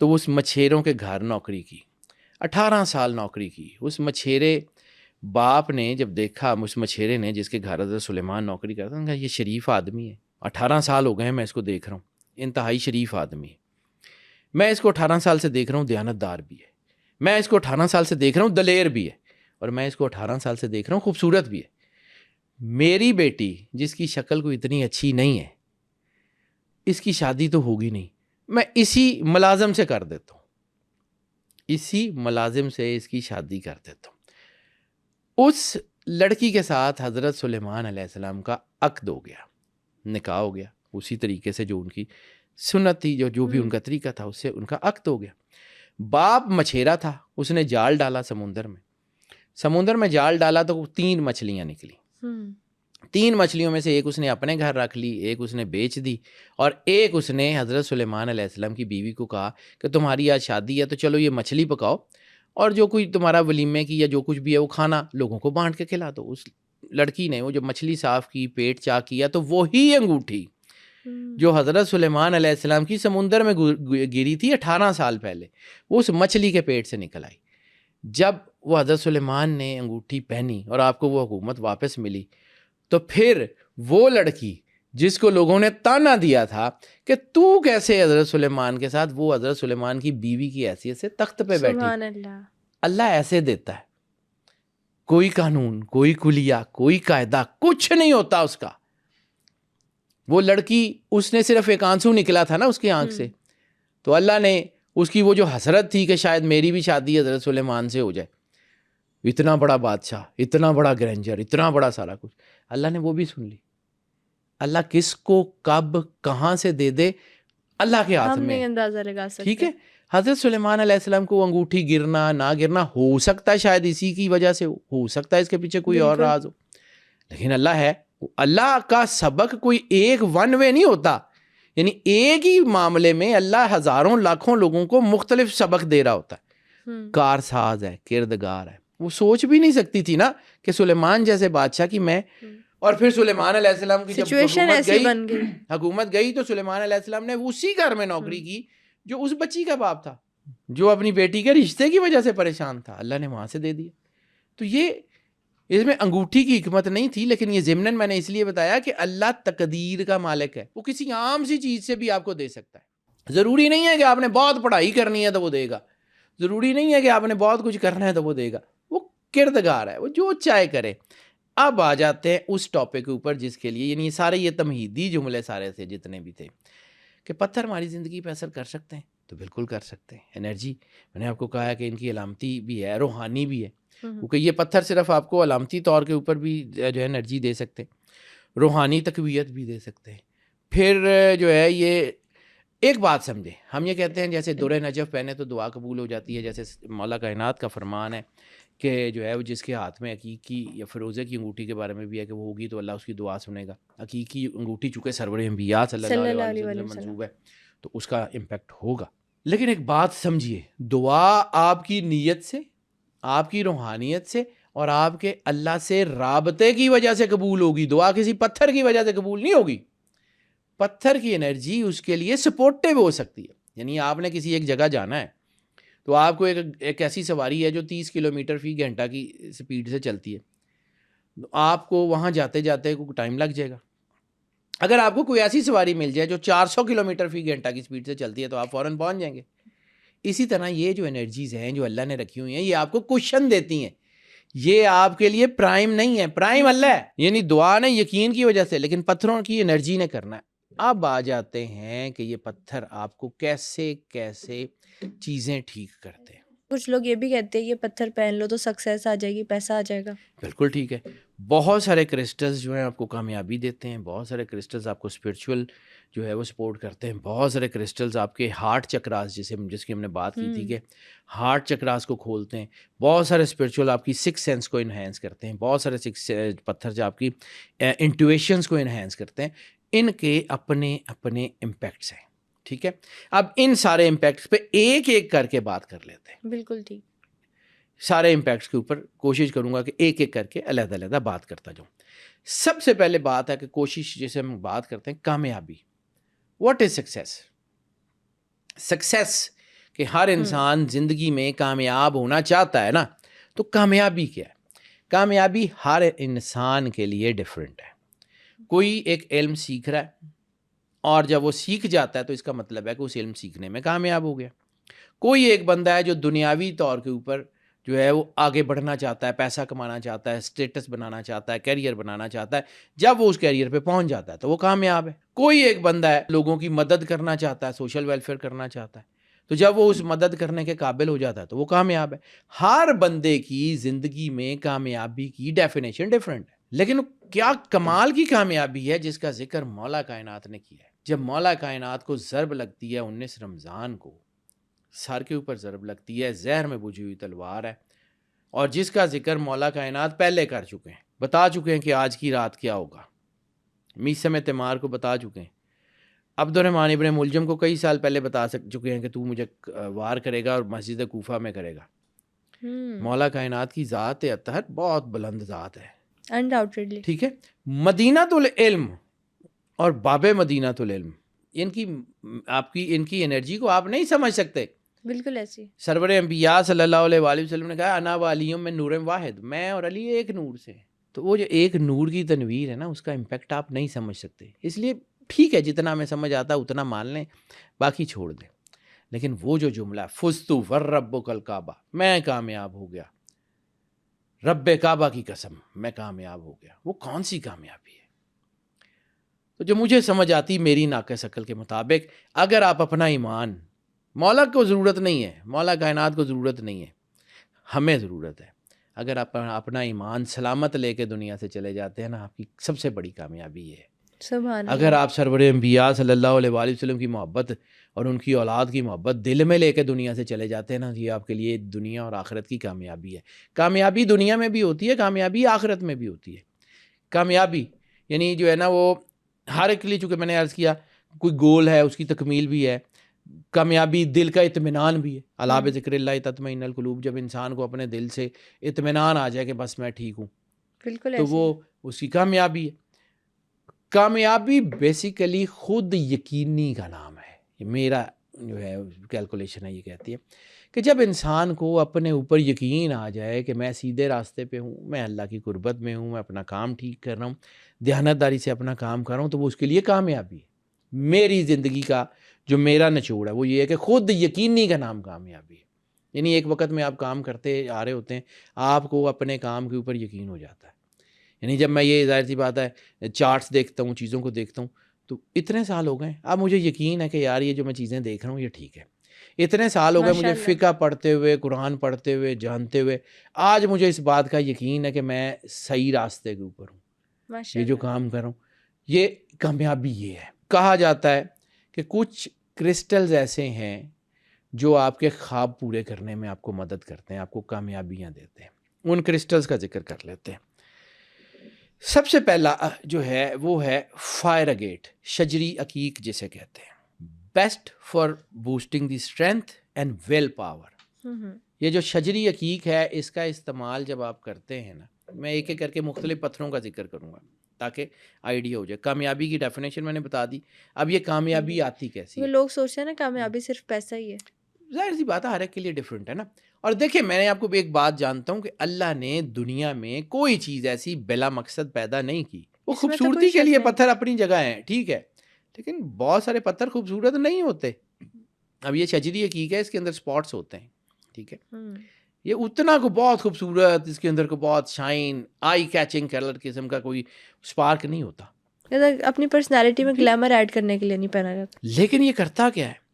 تو اس مچھیروں کے گھر نوکری کی، 18 سال نوکری کی. اس مچھیرے باپ نے جب دیکھا، اس مچھیرے نے جس کے گھر حضرت سلیمان نوکری کرتا تھا، کہا یہ شریف آدمی ہے، 18 سال ہو گئے ہیں میں اس کو دیکھ رہا ہوں، انتہائی شریف آدمی ہے. میں اس کو 18 سال سے دیکھ رہا ہوں دیانتدار بھی ہے، میں اس کو 18 سال سے دیکھ رہا ہوں دلیر بھی ہے، اور میں اس کو 18 سال سے دیکھ رہا ہوں خوبصورت بھی ہے. میری بیٹی جس کی شکل کو اتنی اچھی نہیں ہے، اس کی شادی تو ہوگی نہیں، میں اسی ملازم سے کر دیتا ہوں، اسی ملازم سے اس کی شادی کر دیتا ہوں. اس لڑکی کے ساتھ حضرت سلیمان علیہ السلام کا عقد ہو گیا، نکاح ہو گیا، اسی طریقے سے جو ان کی سنت تھی، جو بھی ان کا طریقہ تھا، اس سے ان کا عقد ہو گیا. باپ مچھیرا تھا، اس نے جال ڈالا سمندر میں جال ڈالا تو 3 مچھلیاں نکلی. 3 مچھلیوں میں سے ایک اس نے اپنے گھر رکھ لی، ایک اس نے بیچ دی، اور ایک اس نے حضرت سلیمان علیہ السلام کی بیوی کو کہا کہ تمہاری آج شادی ہے تو چلو یہ مچھلی پکاؤ اور جو کوئی تمہارا ولیمے کی یا جو کچھ بھی ہے وہ کھانا لوگوں کو بانٹ کے کھلا دو. اس لڑکی نے وہ جب مچھلی صاف کی، پیٹ چاک کیا، تو وہی انگوٹھی جو حضرت سلیمان علیہ السلام کی سمندر میں گری تھی 18 سال پہلے، وہ اس مچھلی کے پیٹ سے نکل آئی. جب وہ حضرت سلیمان نے انگوٹھی پہنی اور آپ کو وہ حکومت واپس ملی، تو پھر وہ لڑکی جس کو لوگوں نے تانا دیا تھا کہ تو کیسے حضرت سلیمان کے ساتھ، وہ حضرت سلیمان کی بیوی کی حیثیت سے تخت پہ بیٹھی. سبحان اللہ. اللہ ایسے دیتا ہے، کوئی قانون، کوئی کلیہ، کوئی قاعدہ، کچھ نہیں ہوتا اس کا. وہ لڑکی، اس نے صرف ایک آنسو نکلا تھا نا اس کی آنکھ سے، تو اللہ نے اس کی وہ جو حسرت تھی کہ شاید میری بھی شادی حضرت سلیمان سے ہو جائے، اتنا بڑا بادشاہ، اتنا بڑا گرینجر، اتنا بڑا سارا کچھ، اللہ نے وہ بھی سن لی. اللہ کس کو کب کہاں سے دے دے اللہ کے ہاتھ میں، اندازہ لگا سکتے. ٹھیک ہے. حضرت سلیمان علیہ السلام کو انگوٹھی گرنا نہ گرنا ہو سکتا ہے شاید اسی کی وجہ سے ہو سکتا ہے اس کے پیچھے کوئی اور راز ہو، لیکن اللہ ہے. اللہ کا سبق کوئی ایک ون وے نہیں ہوتا، یعنی ایک ہی معاملے میں اللہ ہزاروں لاکھوں لوگوں کو مختلف سبق دے رہا ہوتا ہے. کارساز ہے، کردگار ہے. وہ سوچ بھی نہیں سکتی تھی نا کہ سلیمان جیسے بادشاہ کی میں، اور پھر سلیمان علیہ السلام کی جب حکومت گئی تو سلیمان علیہ السلام نے اسی گھر میں نوکری کی جو اس بچی کا باپ تھا، جو اپنی بیٹی کے رشتے کی وجہ سے پریشان تھا. اللہ نے وہاں سے دے دیا. تو یہ اس میں انگوٹھی کی حکمت نہیں تھی، لیکن یہ ضمناً میں نے اس لیے بتایا کہ اللہ تقدیر کا مالک ہے. وہ کسی عام سی چیز سے بھی آپ کو دے سکتا ہے. ضروری نہیں ہے کہ آپ نے بہت پڑھائی کرنی ہے تو وہ دے گا، ضروری نہیں ہے کہ آپ نے بہت کچھ کرنا ہے تو وہ دے گا. وہ کردگار ہے، وہ جو چاہے کرے. اب آ جاتے ہیں اس ٹاپک کے اوپر جس کے لیے، یعنی سارے یہ تمہیدی جملے سارے تھے جتنے بھی تھے، کہ پتھر ہماری زندگی پہ اثر کر سکتے ہیں. تو بالکل کر سکتے ہیں. انرجی، میں نے آپ کو کہا ہے کہ ان کی علامتی بھی ہے، روحانی بھی ہے، کیونکہ یہ پتھر صرف آپ کو علامتی طور کے اوپر بھی جو ہے انرجی دے سکتے ہیں، روحانی تقویت بھی دے سکتے ہیں. پھر جو ہے یہ ایک بات سمجھیں، ہم یہ کہتے ہیں جیسے درِ نجف پہنے تو دعا قبول ہو جاتی ہے، جیسے مولا کائنات کا فرمان ہے کہ جو ہے وہ جس کے ہاتھ میں عقیقی یا فروزے کی انگوٹھی کے بارے میں بھی ہے کہ وہ ہوگی تو اللہ اس کی دعا سنے گا. عقیقی انگوٹھی چونکہ سرور انبیاء صلی اللہ علیہ وسلم منسوب ہے تو اس کا امپیکٹ ہوگا. لیکن ایک بات سمجھیے, دعا آپ کی نیت سے, آپ کی روحانیت سے اور آپ کے اللہ سے رابطے کی وجہ سے قبول ہوگی. دعا کسی پتھر کی وجہ سے قبول نہیں ہوگی. پتھر کی انرجی اس کے لیے سپورٹیو ہو سکتی ہے. یعنی آپ نے کسی ایک جگہ جانا ہے تو آپ کو ایک ایسی سواری ہے جو 30 کلومیٹر فی گھنٹہ کی سپیڈ سے چلتی ہے, تو آپ کو وہاں جاتے جاتے کو ٹائم لگ جائے گا. اگر آپ کو کوئی ایسی سواری مل جائے جو 400 کلومیٹر فی گھنٹہ کی سپیڈ سے چلتی ہے تو آپ فوراً پہنچ جائیں گے. اسی طرح یہ جو انرجیز ہیں جو اللہ نے رکھی ہوئی ہیں یہ آپ کو کوشن دیتی ہیں, یہ آپ کے لیے پرائم نہیں ہے. پرائم اللہ ہے, یعنی دعا نے یقین کی وجہ سے, لیکن پتھروں کی انرجی نے کرنا ہے. اب آ جاتے ہیں کہ یہ پتھر آپ کو کیسے کیسے چیزیں ٹھیک کرتے ہیں. کچھ لوگ یہ بھی کہتے ہیں یہ پتھر پہن لو تو سکسیس آ جائے گی, پیسہ آ جائے گا. بالکل ٹھیک ہے. بہت سارے کرسٹلز جو ہیں آپ کو کامیابی دیتے ہیں, بہت سارے کرسٹلز آپ کو اسپرچول جو ہے وہ سپورٹ کرتے ہیں, بہت سارے کرسٹلز آپ کے ہارٹ چکراس جس کی ہم نے بات کی تھی کہ ہارٹ چکراس کو کھولتے ہیں, بہت سارے اسپرچول آپ کی سکس سینس کو انہینس کرتے ہیں, بہت سارے پتھر جو آپ کی انٹویشنز کو انہینس کرتے ہیں. ان کے اپنے اپنے امپیکٹس ہیں. ٹھیک ہے, اب ان سارے امپیکٹس پہ ایک ایک کر کے بات کر لیتے ہیں. بالکل ٹھیک. سارے امپیکٹس کے اوپر کوشش کروں گا کہ ایک ایک کر کے علیحدہ علیحدہ بات کرتا جاؤں. سب سے پہلے بات ہے کہ کوشش جیسے ہم بات کرتے ہیں کامیابی. What is success? سکسیس کہ ہر انسان زندگی میں کامیاب ہونا چاہتا ہے نا, تو کامیابی کیا ہے؟ کامیابی ہر انسان کے لیے ڈیفرنٹ ہے. کوئی ایک علم سیکھ رہا ہے اور جب وہ سیکھ جاتا ہے تو اس کا مطلب ہے کہ اس علم سیکھنے میں کامیاب ہو گیا. کوئی ایک بندہ ہے جو دنیاوی طور کے اوپر جو ہے وہ آگے بڑھنا چاہتا ہے, پیسہ کمانا چاہتا ہے, اسٹیٹس بنانا چاہتا ہے, کیریئر بنانا چاہتا ہے. جب وہ اس کیریئر پہ پہنچ جاتا ہے تو وہ کامیاب ہے. کوئی ایک بندہ ہے لوگوں کی مدد کرنا چاہتا ہے, سوشل ویلفیئر کرنا چاہتا ہے, تو جب وہ اس مدد کرنے کے قابل ہو جاتا ہے تو وہ کامیاب ہے. ہر بندے کی زندگی میں کامیابی کی ڈیفینیشن ڈفرینٹ ہے. لیکن کیا کمال کی کامیابی ہے جس کا ذکر مولا کائنات نے کیا ہے. جب مولا کائنات کو ضرب لگتی ہے 19 رمضان کو, سر کے اوپر ضرب لگتی ہے, زہر میں بجھی ہوئی تلوار ہے, اور جس کا ذکر مولا کائنات پہلے کر چکے ہیں, بتا چکے ہیں کہ آج کی رات کیا ہوگا, میثم تیمار کو بتا چکے ہیں, عبد الرحمن ابن ملجم کو کئی سال پہلے بتا چکے ہیں کہ تو مجھے وار کرے گا اور مسجد کوفہ میں کرے گا. مولا کائنات کی ذات اطہر بہت بلند ذات ہے, انڈاؤٹیڈلی. ٹھیک ہے. مدینہ العلم اور باب مدینہ العلم, ان کی انرجی کو آپ نہیں سمجھ سکتے. بالکل ایسی. سرور انبیاء صلی اللہ علیہ وآلہ وسلم نے کہا انا وعلیہم من نور واحد, میں اور علی ایک نور سے. تو وہ جو ایک نور کی تنویر ہے نا, اس کا امپیکٹ آپ نہیں سمجھ سکتے. اس لیے ٹھیک ہے جتنا ہمیں سمجھ آتا اتنا مان لیں, باقی چھوڑ دیں. لیکن وہ جو جملہ فزت وربک الکعبہ, میں کامیاب ہو گیا, رب کعبہ کی قسم میں کامیاب ہو گیا, وہ کون سی کامیابی ہے؟ تو جو مجھے سمجھ آتی میری ناقص عقل کے مطابق, اگر آپ اپنا ایمان, مولا کو ضرورت نہیں ہے, مولا کائنات کو ضرورت نہیں ہے, ہمیں ضرورت ہے. اگر آپ اپنا ایمان سلامت لے کے دنیا سے چلے جاتے ہیں نا, آپ کی سب سے بڑی کامیابی یہ ہے. سبحان اللہ. اگر آپ سرور انبیاء صلی اللہ علیہ وآلہ وسلم کی محبت اور ان کی اولاد کی محبت دل میں لے کے دنیا سے چلے جاتے ہیں نا, یہ آپ کے لیے دنیا اور آخرت کی کامیابی ہے. کامیابی دنیا میں بھی ہوتی ہے, کامیابی آخرت میں بھی ہوتی ہے. کامیابی یعنی جو ہے نا وہ ہر ایک کے لیے, چونکہ میں نے عرض کیا کوئی گول ہے اس کی تکمیل بھی ہے. کامیابی دل کا اطمینان بھی ہے. الا بذکر اللہ تطمئن القلوب, جب انسان کو اپنے دل سے اطمینان آ جائے کہ بس میں ٹھیک ہوں, بالکل تو وہ اس کی کامیابی ہے. کامیابی بیسیکلی خود یقینی کا نام ہے. میرا جو ہے کیلکولیشن ہے, یہ کہتی ہے کہ جب انسان کو اپنے اوپر یقین آ جائے کہ میں سیدھے راستے پہ ہوں, میں اللہ کی قربت میں ہوں, میں اپنا کام ٹھیک کر رہا ہوں, دیانتداری سے اپنا کام کر رہا ہوں, تو وہ اس کے لیے کامیابی ہے. میری زندگی کا جو میرا نچوڑ ہے وہ یہ ہے کہ خود یقینی کا نام کامیابی ہے. یعنی ایک وقت میں آپ کام کرتے آ رہے ہوتے ہیں, آپ کو اپنے کام کے اوپر یقین ہو جاتا ہے. یعنی جب میں, یہ ظاہر سی بات ہے, چارٹس دیکھتا ہوں, چیزوں کو دیکھتا ہوں, تو اتنے سال ہو گئے اب مجھے یقین ہے کہ یار یہ جو میں چیزیں دیکھ رہا ہوں یہ ٹھیک ہے. اتنے سال ہو گئے مجھے فقہ پڑھتے ہوئے, قرآن پڑھتے ہوئے, جانتے ہوئے, آج مجھے اس بات کا یقین ہے کہ میں صحیح راستے کے اوپر ہوں. یہ جو کام کر رہا ہوں, یہ کامیابی یہ ہے. کہا جاتا ہے کہ کچھ کرسٹلز ایسے ہیں جو آپ کے خواب پورے کرنے میں آپ کو مدد کرتے ہیں, آپ کو کامیابیاں دیتے ہیں. ان کرسٹلز کا ذکر کر لیتے ہیں. سب سے پہلا جو ہے وہ ہے فائر اگیٹ، شجری عقیق جسے کہتے ہیں. Best for boosting the strength and will power. یہ جو شجری عقیق ہے اس کا استعمال جب آپ کرتے ہیں نا، میں ایک ایک کر کے مختلف پتھروں کا ذکر کروں گا تاکہ آئیڈیا ہو جائے. کامیابی کی ڈیفینیشن میں نے بتا دی. اب یہ کامیابی آتی کیسی ہے؟ لوگ سوچتے ہیں نا کامیابی صرف پیسہ ہی ہے. ظاہر سی بات ہے، ہر ایک کے لیے ڈفرینٹ ہے نا. اور دیکھیں میں نے آپ کو ایک بات جانتا ہوں کہ اللہ نے دنیا میں کوئی چیز ایسی بلا مقصد پیدا نہیں کی. وہ خوبصورتی کے لیے پتھر اپنی جگہ ہیں، ٹھیک ہے، لیکن بہت سارے پتھر خوبصورت نہیں ہوتے. اب یہ شجری عقیق ہے، اس کے اندر سپاٹس ہوتے ہیں، ٹھیک ہے، یہ اتنا کو بہت خوبصورت، اس کے اندر کو بہت شائن، آئی کیچنگ کلر قسم کا کوئی سپارک نہیں ہوتا. اپنی پرسنالٹی میں گلیمر ایڈ کرنے کے لیے نہیں پہنا جاتا. لیکن یہ کرتا کیا ہے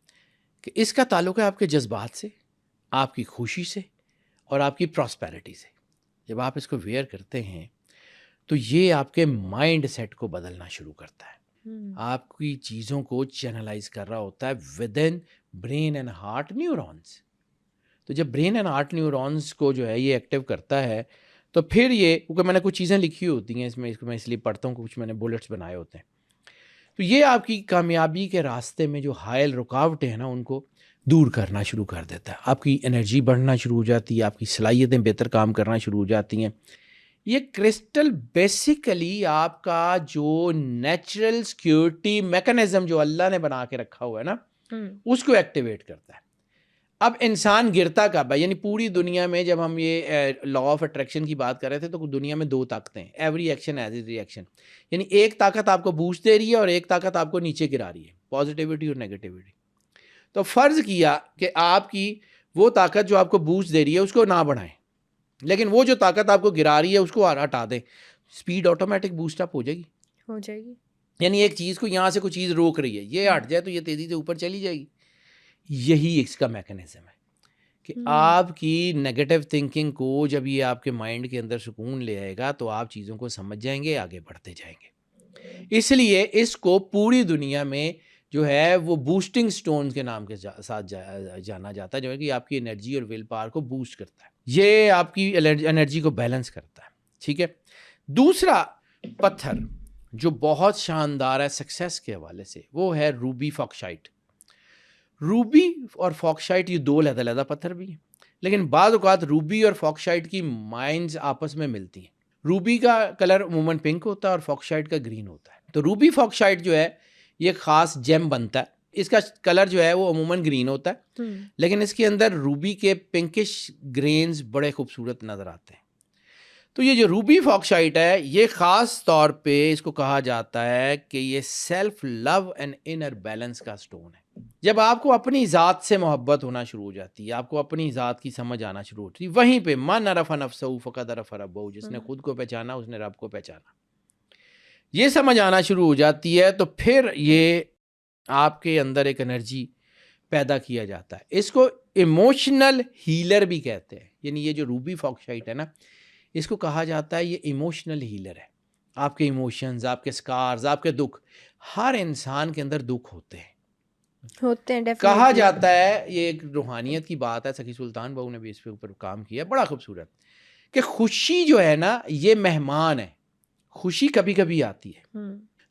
کہ اس کا تعلق ہے آپ کے جذبات سے، آپ کی خوشی سے اور آپ کی پراسپیرٹی سے. جب آپ اس کو ویئر کرتے ہیں تو یہ آپ کے مائنڈ سیٹ کو بدلنا شروع کرتا ہے. آپ کی چیزوں کو چینلائز کر رہا ہوتا ہے with in brain and heart neurons. تو جب برین اینڈ ہارٹ نیورونز کو جو ہے یہ ایکٹیو کرتا ہے تو پھر یہ، کیونکہ میں نے کچھ چیزیں لکھی ہوتی ہیں اس میں اس لیے پڑھتا ہوں، کچھ میں نے بلٹس بنائے ہوتے ہیں. تو یہ آپ کی کامیابی کے راستے میں جو حائل رکاوٹیں ہیں نا ان کو دور کرنا شروع کر دیتا ہے. آپ کی انرجی بڑھنا شروع ہو جاتی ہے، آپ کی صلاحیتیں بہتر کام کرنا شروع ہو جاتی ہیں. یہ کرسٹل بیسیکلی آپ کا جو نیچرل سیکیورٹی میکانزم جو اللہ نے بنا کے رکھا ہوا ہے نا اس کو ایکٹیویٹ کرتا ہے. اب انسان گرتا کب ہے؟ یعنی پوری دنیا میں جب ہم یہ لا آف اٹریکشن کی بات کر رہے تھے تو دنیا میں 2 طاقتیں ہیں، every action as a reaction. یعنی ایک طاقت آپ کو بوسٹ دے رہی ہے اور ایک طاقت آپ کو نیچے گرا رہی ہے، پازیٹیوٹی اور نیگیٹیوٹی. تو فرض کیا کہ آپ کی وہ طاقت جو آپ کو بوسٹ دے رہی ہے اس کو نہ بڑھائیں، لیکن وہ جو طاقت آپ کو گرا رہی ہے اس کو ہٹا دیں، اسپیڈ آٹومیٹک بوسٹ اپ ہو جائے گی. یعنی ایک چیز کو یہاں سے کوئی چیز روک رہی ہے، یہ ہٹ جائے تو یہ تیزی سے اوپر چلی جائے گی. یہی اس کا میکانزم ہے کہ آپ کی نیگیٹو تھنکنگ کو جب یہ آپ کے مائنڈ کے اندر سکون لے آئے گا تو آپ چیزوں کو سمجھ جائیں گے، آگے بڑھتے جائیں گے. اس لیے اس کو پوری دنیا میں جو ہے وہ بوسٹنگ سٹونز کے نام کے ساتھ جانا جاتا ہے، جو ہے کہ آپ کی انرجی اور ول پاور کو بوسٹ کرتا ہے، یہ آپ کی انرجی کو بیلنس کرتا ہے. ٹھیک ہے. دوسرا پتھر جو بہت شاندار ہے سکسیس کے حوالے سے وہ ہے روبی فاکسائٹ. روبی اور فاکسائٹ یہ 2 علیحدہ پتھر بھی ہیں، لیکن بعض اوقات روبی اور فاکسائٹ کی مائنز آپس میں ملتی ہیں. روبی کا کلر عموماً پنک ہوتا ہے اور فاکسائٹ کا گرین ہوتا ہے. تو روبی فاکسائٹ جو ہے یہ خاص جیم بنتا ہے، اس کا کلر جو ہے وہ عموماً گرین ہوتا ہے، لیکن اس کے اندر روبی کے پنکش گرینز بڑے خوبصورت نظر آتے ہیں. تو یہ جو روبی فاکسائٹ ہے یہ خاص طور پہ اس کو کہا جاتا ہے کہ یہ self love and inner balance کا سٹون ہے. جب آپ کو اپنی ذات سے محبت ہونا شروع ہو جاتی ہے، آپ کو اپنی ذات کی سمجھ آنا شروع ہوتی ہے، وہیں پہ من عرف نفسہ فقد عرف ربہ، جس نے خود کو پہچانا اس نے رب کو پہچانا، یہ سمجھ آنا شروع ہو جاتی ہے تو پھر یہ آپ کے اندر ایک انرجی پیدا کیا جاتا ہے. اس کو ایموشنل ہیلر بھی کہتے ہیں. یعنی یہ جو روبی فاکسائٹ ہے نا اس کو کہا جاتا ہے یہ ایموشنل ہیلر ہے. آپ کے ایموشنز، آپ کے سکارز، آپ کے دکھ، ہر انسان کے اندر دکھ ہوتے ہیں کہا جاتا ہے. یہ ایک روحانیت کی بات ہے، سخی سلطان بہو نے بھی اس پہ اوپر کام کیا بڑا خوبصورت، کہ خوشی جو ہے نا یہ مہمان ہے. خوشی کبھی کبھی آتی ہے،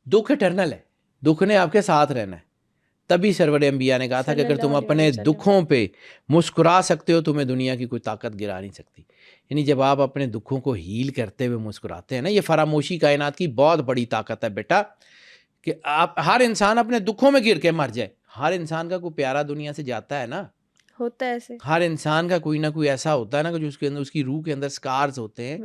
دکھ اٹرنل ہے، دکھ نے آپ کے ساتھ رہنا ہے. تبھی سرور انبیاء نے کہا تھا کہ اگر تم اپنے دکھوں پہ مسکرا سکتے ہو تمہیں دنیا کی کوئی طاقت گرا نہیں سکتی. یعنی جب آپ اپنے دکھوں کو ہیل کرتے ہوئے مسکراتے ہیں نا، یہ فراموشی کائنات کی بہت بڑی طاقت ہے بیٹا. کہ آپ ہر انسان اپنے دکھوں میں گر کے مر جائے، ہر انسان کا کوئی پیارا دنیا سے جاتا ہے نا، ہوتا ہے ایسے. ہر انسان کا کوئی نہ کوئی ایسا ہوتا ہے نا کہ جو اس کے اندر، اس کی روح کے اندر سکارز ہوتے ہیں.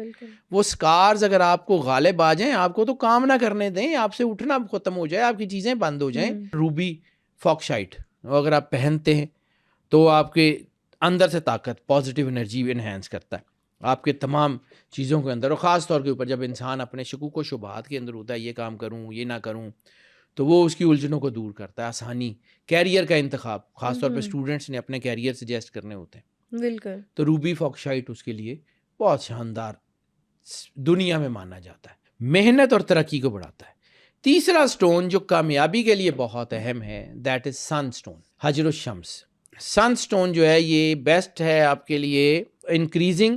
وہ سکارز اگر آپ کو غالب آ جائیں، آپ کو تو کام نہ کرنے دیں، آپ سے اٹھنا ختم ہو جائے، آپ کی چیزیں بند ہو جائیں. روبی فاکسائٹ اگر آپ پہنتے ہیں تو آپ کے اندر سے طاقت، پازیٹیو انرجی انہینس کرتا ہے آپ کے تمام چیزوں کے اندر. اور خاص طور کے اوپر جب انسان اپنے شکوک و شبہات کے اندر ہوتا ہے، یہ کام کروں یہ نہ کروں، تو وہ اس کی الجھنوں کو دور کرتا ہے. آسانی، کیریئر کا انتخاب، خاص طور پہ اسٹوڈنٹس نے اپنے کیریئر سجیسٹ کرنے ہوتے ہیں بالکل، تو روبی فاکسائٹ اس کے لیے بہت شاندار دنیا میں مانا جاتا ہے، محنت اور ترقی کو بڑھاتا ہے. تیسرا سٹون جو کامیابی کے لیے بہت اہم ہے دیٹ از سن سٹون، حجر الشمس. سن سٹون جو ہے یہ بیسٹ ہے آپ کے لیے انکریزنگ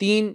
3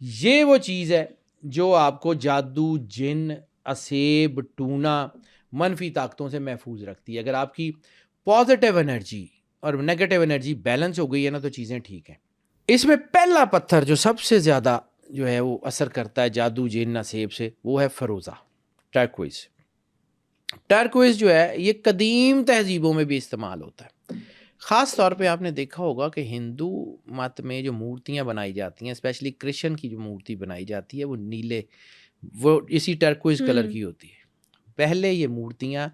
یہ وہ چیز ہے جو آپ کو جادو، جن، اسیب، ٹونا، منفی طاقتوں سے محفوظ رکھتی ہے. اگر آپ کی پازیٹیو انرجی اور نیگیٹو انرجی بیلنس ہو گئی ہے نا تو چیزیں ٹھیک ہیں. اس میں پہلا پتھر جو سب سے زیادہ جو ہے وہ اثر کرتا ہے جادو، جن، اسیب سے، وہ ہے فروزہ، ٹرکوئز. ٹرکوئز جو ہے یہ قدیم تہذیبوں میں بھی استعمال ہوتا ہے. خاص طور پہ آپ نے دیکھا ہوگا کہ ہندو مت میں جو مورتیاں بنائی جاتی ہیں، اسپیشلی کرشن کی جو مورتی بنائی جاتی ہے وہ نیلے، وہ اسی ٹرکوئز کلر کی ہوتی ہے. پہلے یہ مورتیاں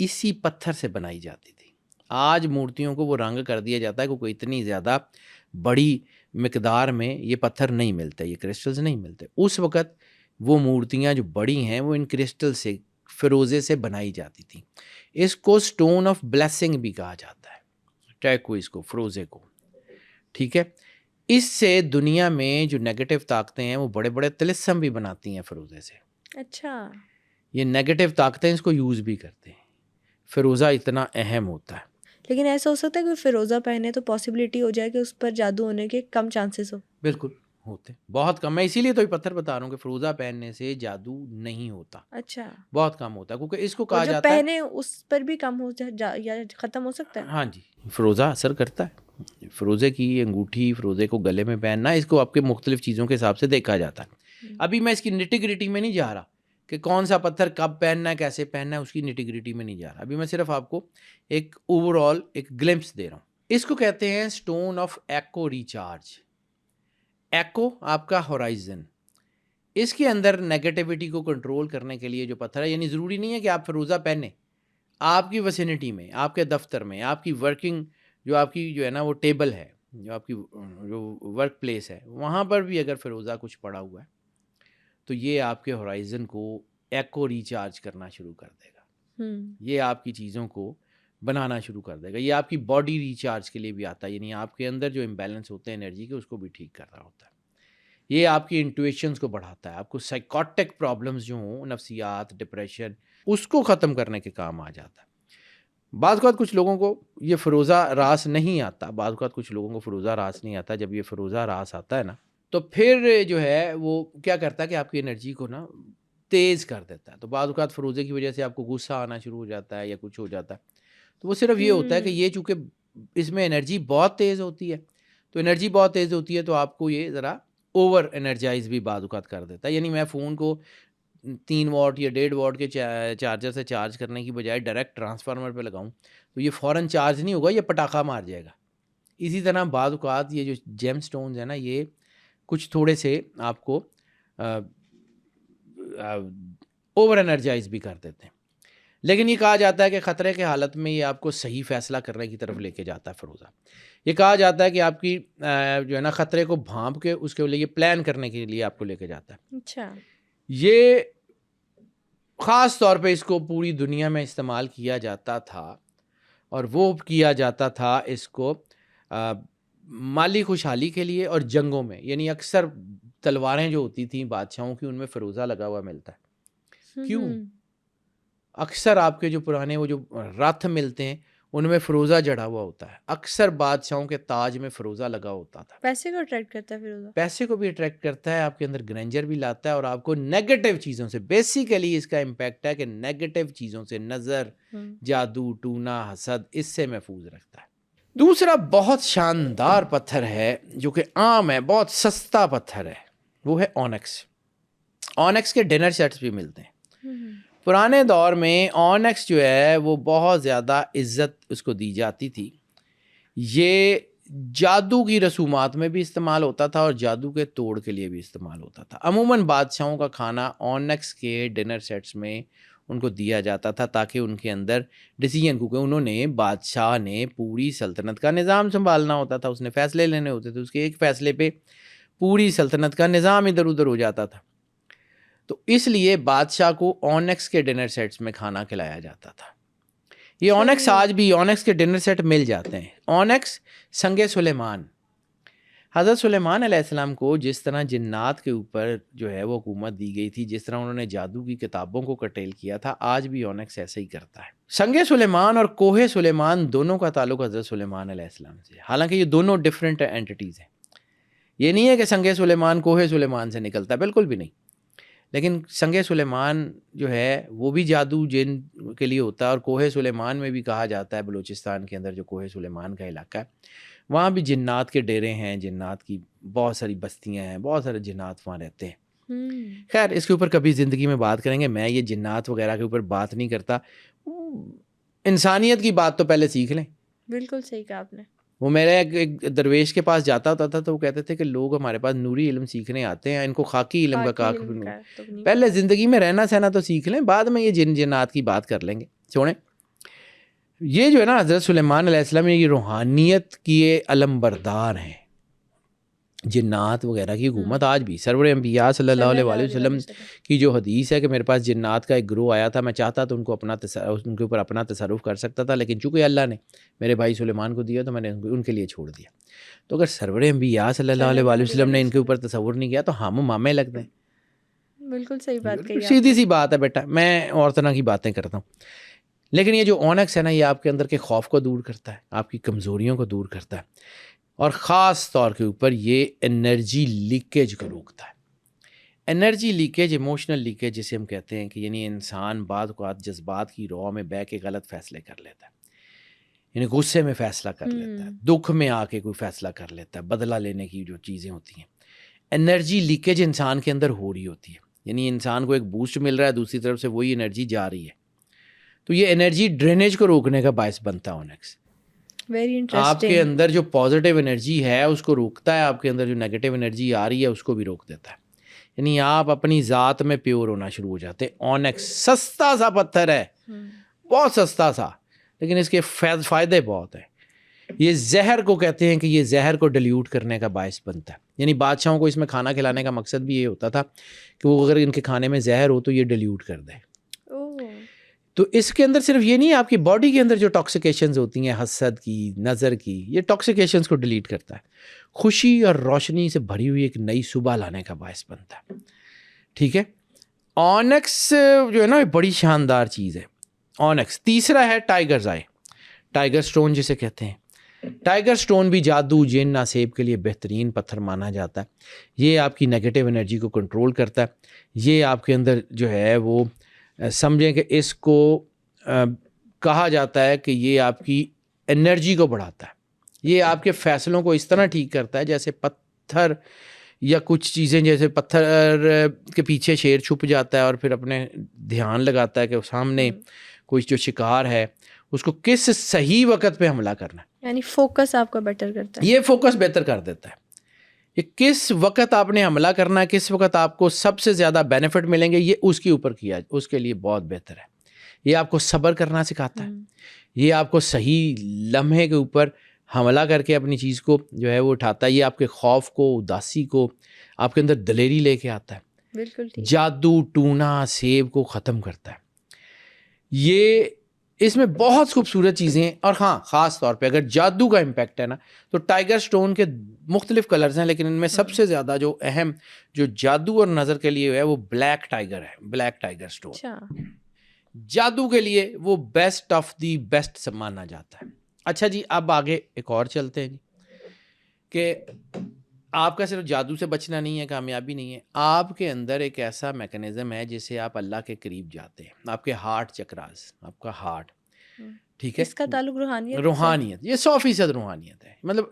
اسی پتھر سے بنائی جاتی تھی. آج مورتیوں کو وہ رنگ کر دیا جاتا ہے کیونکہ اتنی زیادہ بڑی مقدار میں یہ پتھر نہیں ملتے، یہ کرسٹلز نہیں ملتے. اس وقت وہ مورتیاں جو بڑی ہیں وہ ان کرسٹل سے، فیروزے سے بنائی جاتی تھیں. اس کو سٹون آف بلیسنگ بھی کہا جاتا ہے، ٹرکوئز کو، فروزے کو. ٹھیک ہے. اس سے دنیا میں جو نیگیٹو طاقتیں ہیں وہ بڑے بڑے طلسم بھی بناتی ہیں فروزے سے. اچھا. یہ نیگیٹو طاقتیں اس کو یوز بھی کرتے ہیں. فروزہ اتنا اہم ہوتا ہے. لیکن ایسا ہو سکتا ہے کہ فیروزہ پہنے تو پاسبلٹی ہو جائے کہ اس پر جادو ہونے کے کم چانسز ہو. بالکل ہوتے، بہت کم. میں اسی لیے تو یہ پتھر بتا رہا ہوں کہ فروزہ پہننے سے جادو نہیں ہوتا. اچھا. بہت کم ہوتا ہے کیونکہ اس کو کہا اور جو جاتا ہے پہنے اس پر بھی کم ہو یا ختم ہو سکتا ہے. ہاں جی، فروزہ اثر کرتا ہے. فروزے کی انگوٹھی، فروزے کو گلے میں پہننا، اس کو آپ کے مختلف چیزوں کے حساب سے دیکھا جاتا ہے. ابھی میں اس کی نٹی گریٹی میں نہیں جا رہا کہ کون سا پتھر کب پہننا ہے، کیسے پہننا ہے، اس کی نٹی گریٹی میں نہیں جا رہا. ابھی میں صرف آپ کو ایک اوور آل ایک گلمپس دے رہا ہوں. اس کو کہتے ہیں stone of echo recharge. Echo آپ کا ہورائزن. اس کے اندر نیگیٹیوٹی کو کنٹرول کرنے کے لیے جو پتھر ہے، یعنی ضروری نہیں ہے کہ آپ فروزہ پہنیں، آپ کی وسینٹی میں، آپ کے دفتر میں، آپ کی ورکنگ جو آپ کی جو ہے نا وہ ٹیبل ہے، جو آپ کی جو ورک پلیس ہے، وہاں پر بھی اگر فروزہ کچھ پڑا ہوا ہے تو یہ آپ کے ہورائزن کو ایکو ریچارج کرنا شروع کر دے گا. یہ آپ کی چیزوں کو بنانا شروع کر دے گا. یہ آپ کی باڈی ریچارج کے لیے بھی آتا ہے، یعنی آپ کے اندر جو امبیلنس ہوتے ہیں انرجی کے، اس کو بھی ٹھیک کر رہا ہوتا ہے. یہ آپ کی انٹویشنز کو بڑھاتا ہے. آپ کو سائیکوٹک پرابلمز جو ہوں، نفسیات، ڈپریشن، اس کو ختم کرنے کے کام آ جاتا ہے. بعض اوقات کچھ لوگوں کو یہ فروزہ راس نہیں آتا، بعض اوقات کچھ لوگوں کو فروزہ راس نہیں آتا. جب یہ فروزہ راس آتا ہے نا تو پھر جو ہے وہ کیا کرتا ہے کہ آپ کی انرجی کو نا تیز کر دیتا ہے. تو بعض اوقات فروزے کی وجہ سے آپ کو غصہ آنا شروع ہو جاتا ہے یا کچھ ہو جاتا ہے. تو وہ صرف یہ ہوتا ہے کہ یہ چونکہ اس میں انرجی بہت تیز ہوتی ہے، تو انرجی بہت تیز ہوتی ہے تو آپ کو یہ ذرا اوور انرجائز بھی بعض اوقات کر دیتا ہے. یعنی میں فون کو 3 واٹ یا 1.5 واٹ کے چارجر سے چارج کرنے کی بجائے ڈائریکٹ ٹرانسفارمر پہ لگاؤں تو یہ فوراً چارج نہیں ہوگا، یہ پٹاخہ مار جائے گا. اسی طرح بعض اوقات یہ جو جیم سٹونز ہیں نا، یہ کچھ تھوڑے سے آپ کو اوور انرجائز بھی کر دیتے ہیں. لیکن یہ کہا جاتا ہے کہ خطرے کے حالت میں یہ آپ کو صحیح فیصلہ کرنے کی طرف لے کے جاتا ہے فروزہ. یہ کہا جاتا ہے کہ آپ کی جو ہے نا خطرے کو بھانپ کے اس کے لیے پلان کرنے کے لیے آپ کو لے کے جاتا ہے. اچھا. یہ خاص طور پہ اس کو پوری دنیا میں استعمال کیا جاتا تھا، اور وہ کیا جاتا تھا اس کو مالی خوشحالی کے لیے اور جنگوں میں. یعنی اکثر تلواریں جو ہوتی تھیں بادشاہوں کی، ان میں فروزہ لگا ہوا ملتا ہے. کیوں؟ اکثر آپ کے جو پرانے وہ جو رتھ ملتے ہیں ان میں فروزہ جڑا ہوا ہوتا ہے. اکثر بادشاہوں کے تاج میں فروزہ لگا ہوتا تھا. پیسے کو اٹریکٹ کرتا ہے فروزہ. پیسے کو بھی اٹریکٹ کرتا ہے، آپ کے اندر گرینجر بھی لاتا ہے، اور آپ کو نیگیٹو چیزوں سے، بیسیکلی اس کا امپیکٹ ہے کہ نیگیٹو چیزوں سے، نظر، جادو، ٹونا، حسد، اس سے محفوظ رکھتا ہے. دوسرا بہت شاندار پتھر ہے جو کہ عام ہے، بہت سستا پتھر ہے، وہ ہے اونکس. اونکس کے ڈنر سیٹس بھی ملتے ہیں. پرانے دور میں اونکس جو ہے وہ بہت زیادہ عزت اس کو دی جاتی تھی. یہ جادو کی رسومات میں بھی استعمال ہوتا تھا اور جادو کے توڑ کے لیے بھی استعمال ہوتا تھا. عموماً بادشاہوں کا کھانا اونکس کے ڈنر سیٹس میں ان کو دیا جاتا تھا تاکہ ان کے اندر ڈیسیجن، کیونکہ انہوں نے، بادشاہ نے پوری سلطنت کا نظام سنبھالنا ہوتا تھا، اس نے فیصلے لینے ہوتے تھے، اس کے ایک فیصلے پہ پوری سلطنت کا نظام ادھر ادھر ہو جاتا تھا. تو اس لیے بادشاہ کو اونکس کے ڈنر سیٹس میں کھانا کھلایا جاتا تھا. یہ اونکس آج بھی اونکس کے ڈنر سیٹ مل جاتے ہیں. اونکس سنگ سلیمان، حضرت سلیمان علیہ السلام کو جس طرح جنات کے اوپر جو ہے وہ حکومت دی گئی تھی، جس طرح انہوں نے جادو کی کتابوں کو کٹیل کیا تھا، آج بھی اونکس ایسے ہی کرتا ہے. سنگ سلیمان اور کوہ سلیمان دونوں کا تعلق حضرت سلیمان علیہ السلام سے، حالانکہ یہ دونوں ڈفرینٹ اینٹیز ہیں. یہ نہیں ہے کہ سنگ سلیمان کوہ سلیمان سے نکلتا ہے، بالکل بھی نہیں، لیکن سنگ سلیمان جو ہے وہ بھی جادو جن کے لیے ہوتا ہے، اور کوہ سلیمان میں بھی کہا جاتا ہے بلوچستان کے اندر جو کوہ سلیمان کا علاقہ ہے وہاں بھی جنات کے ڈیرے ہیں، جنات کی بہت ساری بستیاں ہیں، بہت سارے جنات وہاں رہتے ہیں۔ خیر اس کے اوپر کبھی زندگی میں بات کریں گے، میں یہ جنات وغیرہ کے اوپر بات نہیں کرتا، انسانیت کی بات تو پہلے سیکھ لیں۔ بالکل صحیح کہا آپ نے۔ وہ میرے ایک درویش کے پاس جاتا ہوتا تھا تو وہ کہتے تھے کہ لوگ ہمارے پاس نوری علم سیکھنے آتے ہیں، ان کو خاکی علم کا کاک بھی نہیں، پہلے زندگی میں رہنا سہنا تو سیکھ لیں، بعد میں یہ جنات کی بات کر لیں گے۔ سنیں، یہ جو ہے نا حضرت سلیمان علیہ السلام یہ روحانیت کی علم بردار ہیں۔ جنات وغیرہ کی حکومت آج بھی، سرور انبیاء صلی اللہ علیہ وآلہ وسلم کی جو حدیث ہے کہ میرے پاس جنات کا ایک گروہ آیا تھا، میں چاہتا تو ان کے اوپر اپنا تصرف کر سکتا تھا، لیکن چونکہ اللہ نے میرے بھائی سلیمان کو دیا تو میں نے ان کے لیے چھوڑ دیا۔ تو اگر سرور انبیاء صلی اللہ علیہ وآلہ وسلم نے ان کے اوپر تصور نہیں کیا تو ہم مامے لگتے ہیں۔ بالکل صحیح بات کہی، سیدھی سی بات ہے بیٹا، میں اور طرح کی باتیں کرتا ہوں، لیکن یہ جو اونکس ہے نا یہ آپ کے اندر کے خوف کو دور کرتا ہے، آپ کی کمزوریوں کو دور کرتا ہے، اور خاص طور کے اوپر یہ انرجی لیکیج کو روکتا ہے۔ انرجی لیکیج، ایموشنل لیکیج جسے ہم کہتے ہیں کہ یعنی انسان بعض اوقات جذبات کی رو میں بہ کے غلط فیصلے کر لیتا ہے، یعنی غصے میں فیصلہ کر لیتا ہے، دکھ میں آ کے کوئی فیصلہ کر لیتا ہے، بدلہ لینے کی جو چیزیں ہوتی ہیں، انرجی لیکیج انسان کے اندر ہو رہی ہوتی ہے، یعنی انسان کو ایک بوسٹ مل رہا ہے، دوسری طرف سے وہی انرجی جا رہی ہے، تو یہ انرجی ڈرینیج کو روکنے کا باعث بنتا ہے اونکس۔ آپ کے اندر جو پازیٹیو انرجی ہے اس کو روکتا ہے، آپ کے اندر جو نیگیٹو انرجی آ رہی ہے اس کو بھی روک دیتا ہے، یعنی آپ اپنی ذات میں پیور ہونا شروع ہو جاتے ہیں۔ اونکس سستا سا پتھر ہے، بہت سستا سا، لیکن اس کے فائدے بہت ہیں۔ یہ زہر کو کہتے ہیں کہ یہ زہر کو ڈیلیوٹ کرنے کا باعث بنتا ہے، یعنی بادشاہوں کو اس میں کھانا کھلانے کا مقصد بھی یہ ہوتا تھا کہ وہ اگر ان کے کھانے میں زہر ہو تو یہ ڈیلیوٹ کر دے۔ تو اس کے اندر صرف یہ نہیں، آپ کی باڈی کے اندر جو ٹاکسیکیشنز ہوتی ہیں حسد کی، نظر کی، یہ ٹاکسیکیشنز کو ڈیلیٹ کرتا ہے، خوشی اور روشنی سے بھری ہوئی ایک نئی صبح لانے کا باعث بنتا ہے۔ ٹھیک ہے، اونکس جو ہے نا بڑی شاندار چیز ہے اونکس۔ تیسرا ہے ٹائیگرز آئے، ٹائیگر سٹون جسے کہتے ہیں۔ ٹائیگر سٹون بھی جادو، جن، ناسیب کے لیے بہترین پتھر مانا جاتا ہے۔ یہ آپ کی نیگیٹو انرجی کو کنٹرول کرتا ہے، یہ آپ کے اندر جو ہے وہ سمجھیں کہ اس کو کہا جاتا ہے کہ یہ آپ کی انرجی کو بڑھاتا ہے، یہ آپ کے فیصلوں کو اس طرح ٹھیک کرتا ہے جیسے پتھر یا کچھ چیزیں، جیسے پتھر کے پیچھے شیر چھپ جاتا ہے اور پھر اپنے دھیان لگاتا ہے کہ سامنے کوئی جو شکار ہے اس کو کس صحیح وقت پہ حملہ کرنا ہے، یعنی فوکس آپ کا بیٹر کرتا ہے، یہ فوکس بہتر کر دیتا ہے، یہ کس وقت آپ نے حملہ کرنا ہے، کس وقت آپ کو سب سے زیادہ بینیفٹ ملیں گے، یہ اس کے اوپر کیا، اس کے لیے بہت بہتر ہے۔ یہ آپ کو صبر کرنا سکھاتا ہے، یہ آپ کو صحیح لمحے کے اوپر حملہ کر کے اپنی چیز کو جو ہے وہ اٹھاتا ہے، یہ آپ کے خوف کو، اداسی کو، آپ کے اندر دلیری لے کے آتا ہے، بالکل جادو ٹونا سیب کو ختم کرتا ہے۔ یہ اس میں بہت خوبصورت چیزیں ہیں، اور ہاں خاص طور پہ اگر جادو کا امپیکٹ ہے نا تو ٹائیگر سٹون کے مختلف کلرز ہیں، لیکن ان میں سب سے زیادہ جو اہم جو جادو اور نظر کے لیے ہے وہ بلیک ٹائیگر ہے، بلیک ٹائیگر سٹون جادو کے لیے وہ بیسٹ آف دی بیسٹ مانا جاتا ہے۔ اچھا جی، اب آگے ایک اور چلتے ہیں جی، کہ آپ کا صرف جادو سے بچنا نہیں ہے، کامیابی نہیں ہے، آپ کے اندر ایک ایسا میکنزم ہے جسے آپ اللہ کے قریب جاتے ہیں، آپ کے ہارٹ چکراز، آپ کا ہارٹ، ٹھیک ہے، اس کا تعلق روحانیت، یہ 100% روحانیت ہے، مطلب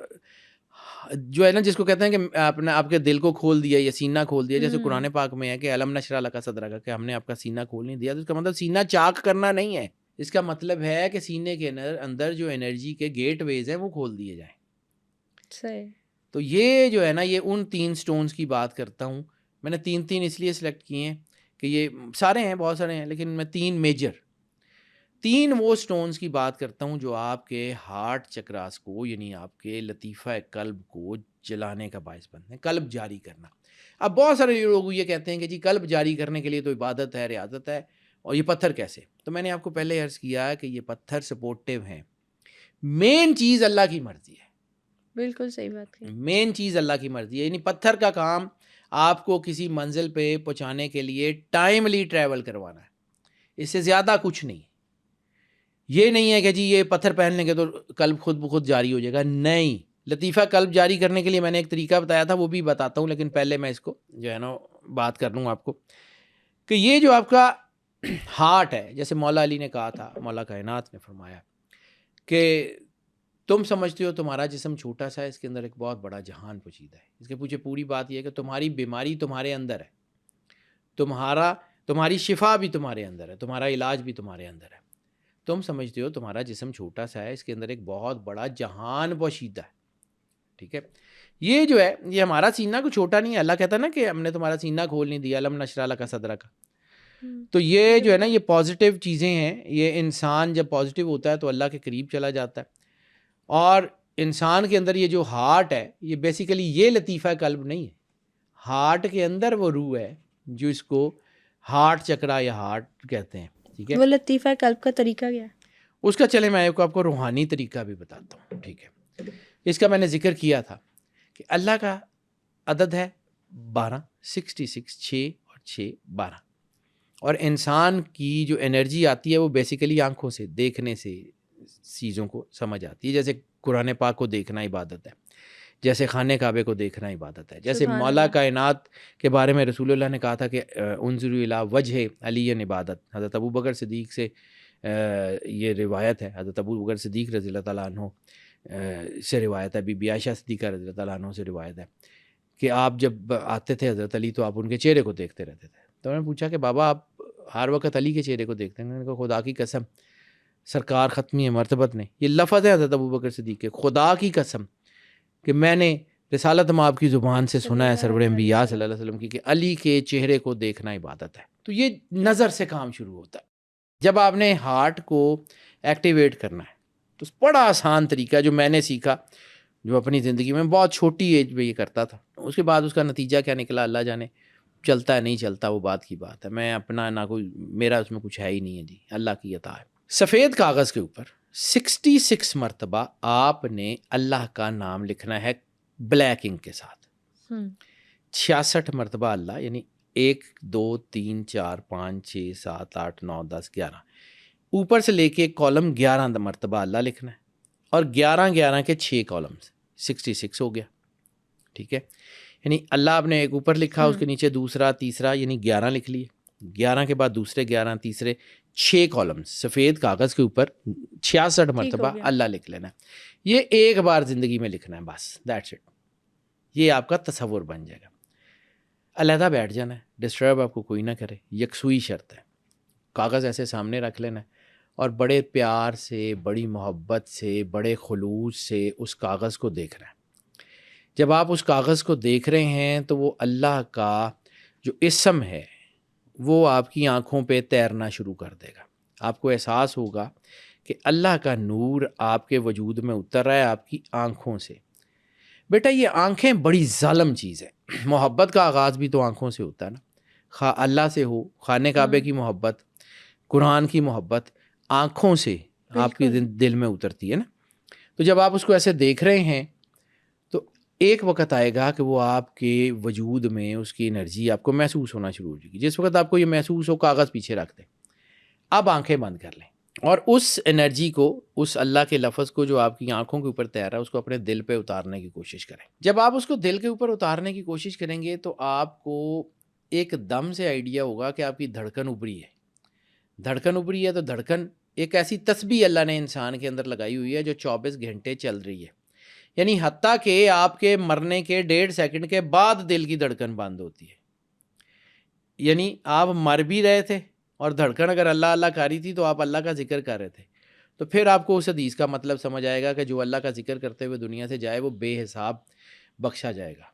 جو ہے نا جس کو کہتے ہیں کہ آپ کے دل کو کھول دیا یا سینہ کھول دیا، جیسے قرآن پاک میں ہے کہ علم نشرح لک صدرک، کہ ہم نے آپ کا سینہ کھول نہیں دیا، تو اس کا مطلب سینہ چاک کرنا نہیں ہے، اس کا مطلب ہے کہ سینے کے اندر جو انرجی کے گیٹ ویز ہیں وہ کھول دیے جائیں۔ صحیح۔ تو یہ جو ہے نا یہ ان 3 سٹونز کی بات کرتا ہوں، میں نے 3 اس لیے سلیکٹ کیے ہیں کہ یہ سارے ہیں، بہت سارے ہیں، لیکن میں 3 وہ سٹونز کی بات کرتا ہوں جو آپ کے ہارٹ چکراس کو، یعنی آپ کے لطیفہ قلب کو جلانے کا باعث بنتے ہیں، قلب جاری کرنا۔ اب بہت سارے لوگ یہ کہتے ہیں کہ جی قلب جاری کرنے کے لیے تو عبادت ہے، ریاضت ہے، اور یہ پتھر کیسے؟ تو میں نے آپ کو پہلے عرض کیا ہے کہ یہ پتھر سپورٹیو ہیں، مین چیز اللہ کی مرضی ہے، بالکل صحیح بات ہے، مین چیز اللہ کی مرضی ہے، یعنی پتھر کا کام آپ کو کسی منزل پہ پہنچانے کے لیے ٹائملی ٹریول کروانا ہے، اس سے زیادہ کچھ نہیں۔ یہ نہیں ہے کہ جی یہ پتھر پہن لیں گے تو قلب خود بخود جاری ہو جائے گا، نہیں، لطیفہ قلب جاری کرنے کے لیے میں نے ایک طریقہ بتایا تھا، وہ بھی بتاتا ہوں، لیکن پہلے میں اس کو جو ہے نا بات کر لوں آپ کو کہ یہ جو آپ کا ہارٹ ہے، جیسے مولا علی نے کہا تھا، مولا کائنات نے فرمایا کہ تم سمجھتے ہو تمہارا جسم چھوٹا سا ہے، اس کے اندر ایک بہت بڑا جہان پوشیدہ ہے۔ اس کے پیچھے پوری بات یہ ہے کہ تمہاری بیماری تمہارے اندر ہے، تمہاری شفا بھی تمہارے اندر ہے، تمہارا علاج بھی تمہارے اندر ہے۔ تم سمجھتے ہو تمہارا جسم چھوٹا سا ہے، اس کے اندر ایک بہت بڑا جہان پوشیدہ ہے، ٹھیک ہے۔ یہ جو ہے یہ ہمارا سینہ کو چھوٹا نہیں ہے، اللہ کہتا ہے نا کہ ہم نے تمہارا سینہ کھول نہیں دیا، علم نشرح لک صدرک۔ تو یہ جو ہے نا یہ پازیٹیو چیزیں ہیں، یہ انسان جب پازیٹیو ہوتا ہے تو اللہ کے قریب چلا جاتا ہے، اور انسان کے اندر یہ جو ہارٹ ہے یہ بیسیکلی یہ لطیفہ قلب نہیں ہے، ہارٹ کے اندر وہ روح ہے جو اس کو ہارٹ چکرا یا ہارٹ کہتے ہیں، ٹھیک ہے۔ وہ لطیفہ قلب کا طریقہ کیا ہے؟ اس کا چلے میں آپ کو روحانی طریقہ بھی بتاتا ہوں، ٹھیک ہے۔ اس کا میں نے ذکر کیا تھا کہ اللہ کا عدد ہے 12، 66، 6 اور 6 12، اور انسان کی جو انرجی آتی ہے وہ بیسیکلی آنکھوں سے دیکھنے سے چیزوں کو سمجھ آتی ہے، جیسے قرآن پاک کو دیکھنا عبادت ہے، جیسے خانہ کعبے کو دیکھنا عبادت ہے، جیسے مولا کائنات کے بارے میں رسول اللہ نے کہا تھا کہ انظروا الی وجہ علی عبادت۔ حضرت ابو بکر صدیق سے یہ روایت ہے، حضرت ابو بکر صدیق رضی اللہ تعالیٰ عنہ سے روایت ہے، بی بی عائشہ صدیقہ رضی اللہ تعالیٰ عنہ سے روایت ہے کہ آپ جب آتے تھے حضرت علی تو آپ ان کے چہرے کو دیکھتے رہتے تھے۔ تو میں نے پوچھا کہ بابا آپ ہر وقت علی کے چہرے کو دیکھتے ہیں؟ انہوں نے کہا خدا کی قسم سرکار ختمی مرتبت نے، یہ لفظ ہے حضرت ابو بکر صدیق کے، خدا کی قسم کہ میں نے رسالت مآب کی زبان سے سنا ہے سرور انبیاء صلی اللہ علیہ وسلم کی کہ علی کے چہرے کو دیکھنا عبادت ہے۔ تو یہ نظر سے کام شروع ہوتا ہے۔ جب آپ نے ہارٹ کو ایکٹیویٹ کرنا ہے تو بڑا آسان طریقہ جو میں نے سیکھا، جو اپنی زندگی میں بہت چھوٹی ایج میں یہ کرتا تھا، اس کے بعد اس کا نتیجہ کیا نکلا اللہ جانے، چلتا ہے نہیں چلتا وہ بات کی بات ہے، میں اپنا نہ کوئی میرا اس میں کچھ ہے ہی نہیں ہے، جی اللہ کی عطا ہے۔ سفید کاغذ کے اوپر 66 مرتبہ آپ نے اللہ کا نام لکھنا ہے بلیک انک کے ساتھ، 66 مرتبہ اللہ، یعنی 1 2 3 4 5 6 7 8 9 10 11، اوپر سے لے کے کالم 11 مرتبہ اللہ لکھنا ہے، اور 11 11 کے 6 کالمز 66 ہو گیا، ٹھیک ہے۔ یعنی اللہ آپ نے ایک اوپر لکھا، اس کے نیچے دوسرا تیسرا، یعنی 11 لکھ لیے، 11 کے بعد دوسرے 11 تیسرے 6 کالمز سفید کاغذ کے اوپر 66 مرتبہ اللہ لکھ لینا ہے۔ یہ ایک بار زندگی میں لکھنا ہے بس، دیٹس اٹ۔ یہ آپ کا تصور بن جائے گا۔ علیحدہ بیٹھ جانا ہے، ڈسٹرب آپ کو کوئی نہ کرے، یکسوئی شرط ہے۔ کاغذ ایسے سامنے رکھ لینا ہے اور بڑے پیار سے، بڑی محبت سے، بڑے خلوص سے اس کاغذ کو دیکھ رہے ہیں۔ جب آپ اس کاغذ کو دیکھ رہے ہیں تو وہ اللہ کا جو اسم ہے وہ آپ کی آنکھوں پہ تیرنا شروع کر دے گا۔ آپ کو احساس ہوگا کہ اللہ کا نور آپ کے وجود میں اتر رہا ہے آپ کی آنکھوں سے۔ بیٹا یہ آنکھیں بڑی ظالم چیز ہے، محبت کا آغاز بھی تو آنکھوں سے ہوتا ہے نا، خواہ اللہ سے ہو، خانہ کعبے کی محبت، قرآن کی محبت آنکھوں سے آپ کے دل میں اترتی ہے نا۔ تو جب آپ اس کو ایسے دیکھ رہے ہیں تو ایک وقت آئے گا کہ وہ آپ کے وجود میں اس کی انرجی آپ کو محسوس ہونا شروع ہو جائے گی۔ جس وقت آپ کو یہ محسوس ہو کاغذ پیچھے رکھ دیں، اب آنکھیں بند کر لیں اور اس انرجی کو، اس اللہ کے لفظ کو جو آپ کی آنکھوں کے اوپر تیر رہا ہے اس کو اپنے دل پہ اتارنے کی کوشش کریں۔ جب آپ اس کو دل کے اوپر اتارنے کی کوشش کریں گے تو آپ کو ایک دم سے آئیڈیا ہوگا کہ آپ کی دھڑکن ابھری ہے۔ دھڑکن ابھری ہے تو دھڑکن ایک ایسی تسبیح اللہ نے انسان کے اندر لگائی ہوئی ہے جو 24 گھنٹے چل رہی ہے، یعنی حتیٰ کہ آپ کے مرنے کے 1.5 سیکنڈ کے بعد دل کی دھڑکن بند ہوتی ہے۔ یعنی آپ مر بھی رہے تھے اور دھڑکن اگر اللہ اللہ کر رہی تھی تو آپ اللہ کا ذکر کر رہے تھے، تو پھر آپ کو اس حدیث کا مطلب سمجھ آئے گا کہ جو اللہ کا ذکر کرتے ہوئے دنیا سے جائے وہ بے حساب بخشا جائے گا۔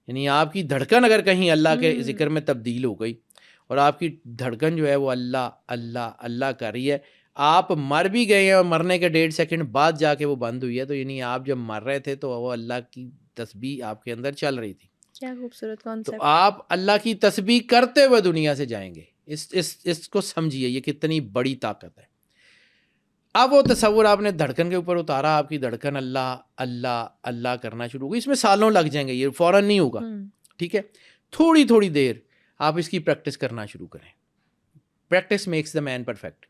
یعنی آپ کی دھڑکن اگر کہیں اللہ کے ذکر میں تبدیل ہو گئی اور آپ کی دھڑکن جو ہے وہ اللہ اللہ اللہ کر رہی ہے، آپ مر بھی گئے ہیں اور مرنے کے 1.5 سیکنڈ بعد جا کے وہ بند ہوئی ہے، تو یعنی آپ جب مر رہے تھے تو وہ اللہ کی تسبیح آپ کے اندر چل رہی تھی۔ کیا خوبصورت کانسیپٹ۔ تو آپ اللہ کی تسبیح کرتے ہوئے دنیا سے جائیں گے۔ اس کو سمجھیے یہ کتنی بڑی طاقت ہے۔ اب وہ تصور آپ نے دھڑکن کے اوپر اتارا، آپ کی دھڑکن اللہ اللہ اللہ کرنا شروع ہوگی۔ اس میں سالوں لگ جائیں گے، یہ فوراً نہیں ہوگا، ٹھیک ہے۔ تھوڑی تھوڑی دیر آپ اس کی پریکٹس کرنا شروع کریں۔ Practice makes the man perfect,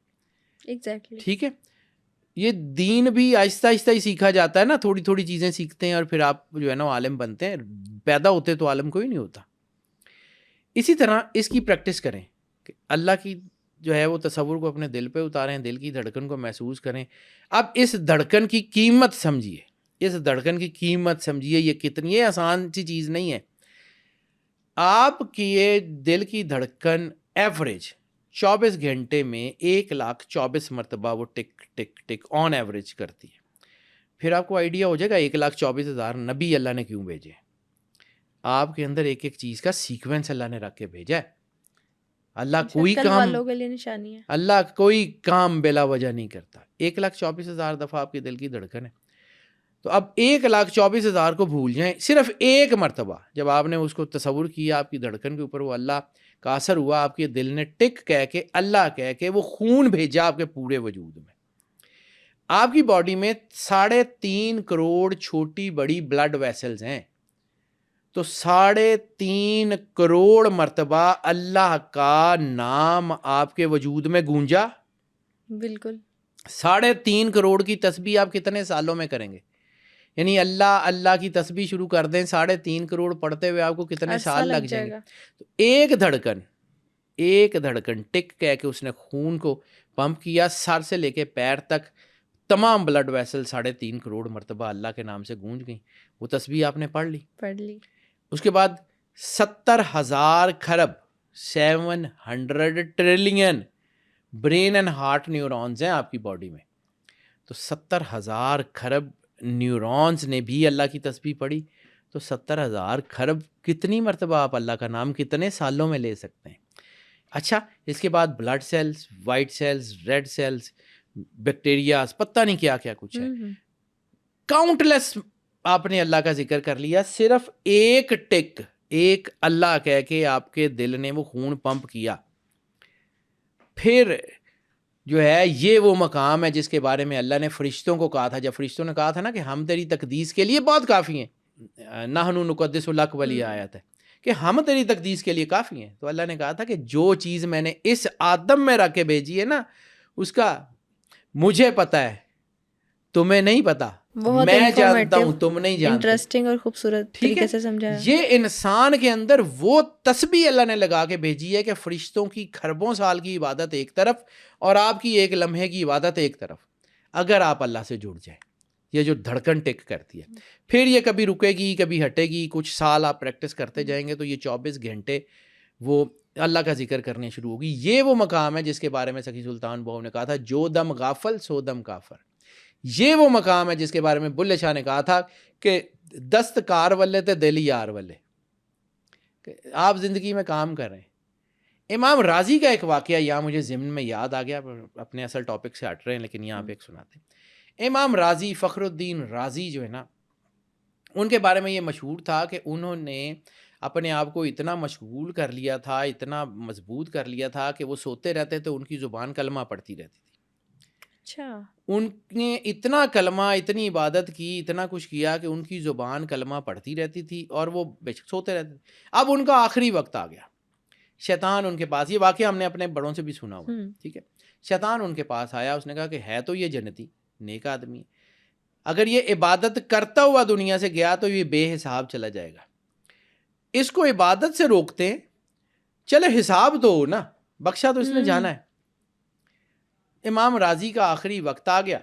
exactly, ٹھیک ہے۔ یہ دین بھی آہستہ آہستہ ہی سیکھا جاتا ہے نا, تھوڑی تھوڑی چیزیں سیکھتے ہیں اور پھر آپ جو ہے نا عالم بنتے ہیں. پیدا ہوتے تو عالم کوئی نہیں ہوتا. اسی طرح اس کی پریکٹس کریں کہ اللہ کی جو ہے وہ تصور کو اپنے دل پہ اتاریں, دل کی دھڑکن کو محسوس کریں. اب اس دھڑکن کی قیمت سمجھیے, اس دھڑکن کی قیمت سمجھیے, یہ کتنی, یہ آسان سی چیز نہیں ہے. آپ کی یہ دل کی دھڑکن ایوریج 24 گھنٹے میں 1,24,000 مرتبہ وہ ٹک ٹک ٹک آن ایوریج کرتی ہے. پھر آپ کو آئیڈیا ہو جائے گا 1,24,000 نبی اللہ نے کیوں بھیجے. آپ کے اندر ایک ایک چیز کا سیکوینس اللہ نے رکھ کے بھیجا ہے. اللہ کوئی کل کام, والوں کے لیے نشانی ہے. اللہ کوئی کام بلا وجہ نہیں کرتا. 1,24,000 دفعہ آپ کے دل کی دھڑکن ہے. تو اب 1,24,000 کو بھول جائیں, صرف ایک مرتبہ جب آپ نے اس کو تصور کیا, آپ کی دھڑکن کے اوپر وہ اللہ کا اثر ہوا, آپ کے دل نے ٹک کہہ کے اللہ کہہ کے وہ خون بھیجا آپ کے پورے وجود میں. آپ کی باڈی میں 3.5 کروڑ چھوٹی بڑی بلڈ ویسلز ہیں. تو 3.5 کروڑ مرتبہ اللہ کا نام آپ کے وجود میں گونجا. بالکل. 3.5 کروڑ کی تسبیح آپ کتنے سالوں میں کریں گے؟ یعنی اللہ اللہ کی تسبیح شروع کر دیں, 3.5 کروڑ پڑھتے ہوئے آپ کو کتنے سال لگ جائیں گے؟ تو ایک دھڑکن ٹک کہہ کے اس نے خون کو پمپ کیا, سر سے لے کے پیر تک تمام بلڈ ویسل 3.5 کروڑ مرتبہ اللہ کے نام سے گونج گئیں. وہ تسبیح آپ نے پڑھ لی. اس کے بعد 70,000 کھرب 700 trillion brain and heart neurons ہیں آپ کی باڈی میں. تو 70,000 کھرب نیورونز نے بھی اللہ کی تسبیح پڑھی. تو 70,000 کھرب کتنی مرتبہ آپ اللہ کا نام کتنے سالوں میں لے سکتے ہیں؟ اچھا, اس کے بعد blood cells, white cells, red cells, bacterias, پتہ نہیں کیا کیا کچھ ہے. کاؤنٹ لیس آپ نے اللہ کا ذکر کر لیا. صرف ایک ٹک, ایک اللہ کہہ کے آپ کے دل نے وہ خون پمپ کیا. پھر جو ہے یہ وہ مقام ہے جس کے بارے میں اللہ نے فرشتوں کو کہا تھا, جب فرشتوں نے کہا تھا نا کہ ہم تیری تقدیس کے لیے بہت کافی ہیں, نحن نقدس لک والی آیت ہے کہ ہم تیری تقدیس کے لیے کافی ہیں. تو اللہ نے کہا تھا کہ جو چیز میں نے اس آدم میں رکھ کے بھیجی ہے نا, اس کا مجھے پتہ ہے, تمہیں نہیں پتا, میں جانتا ہوں, تم نہیں جانتے. انٹرسٹنگ اور خوبصورت طریقے سے سمجھایا. یہ انسان کے اندر وہ تسبیح اللہ نے لگا کے بھیجی ہے کہ فرشتوں کی کھربوں سال کی عبادت ایک طرف اور آپ کی ایک لمحے کی عبادت ایک طرف. اگر آپ اللہ سے جڑ جائیں, یہ جو دھڑکن ٹک کرتی ہے, پھر یہ کبھی رکے گی کبھی ہٹے گی, کچھ سال آپ پریکٹس کرتے جائیں گے تو یہ 24 گھنٹے وہ اللہ کا ذکر کرنے شروع ہوگی. یہ وہ مقام ہے جس کے بارے میں سخی سلطان بہو نے کہا تھا, جو دم غافل سو دم کافر. یہ وہ مقام ہے جس کے بارے میں بلے شاہ نے کہا تھا کہ دستکار والے تے دل یار والے, کہ آپ زندگی میں کام کر رہے ہیں. امام راضی کا ایک واقعہ یہاں مجھے ضمن میں یاد آ گیا, اپنے اصل ٹاپک سے ہٹ رہے ہیں لیکن یہاں پہ ایک سناتے ہیں. امام راضی, فخر الدین رازی جو ہے نا, ان کے بارے میں یہ مشہور تھا کہ انہوں نے اپنے آپ کو اتنا مشغول کر لیا تھا, اتنا مضبوط کر لیا تھا کہ وہ سوتے رہتے تو ان کی زبان کلمہ پڑھتی رہتی تھی. اچھا. ان نے اتنا کلمہ, اتنی عبادت کی, اتنا کچھ کیا کہ ان کی زبان کلمہ پڑھتی رہتی تھی اور وہ بے شک سوتے رہتے تھے. اب ان کا آخری وقت آ گیا, شیطان ان کے پاس, یہ واقعہ ہم نے اپنے بڑوں سے بھی سنا ہوا, ٹھیک ہے. شیطان ان کے پاس آیا, اس نے کہا کہ ہے تو یہ جنتی نیک آدمی, اگر یہ عبادت کرتا ہوا دنیا سے گیا تو یہ بے حساب چلا جائے گا, اس کو عبادت سے روکتے ہیں, چلے حساب تو ہو نا, بخشا تو اس نے جانا ہے. امام راضی کا آخری وقت آ گیا,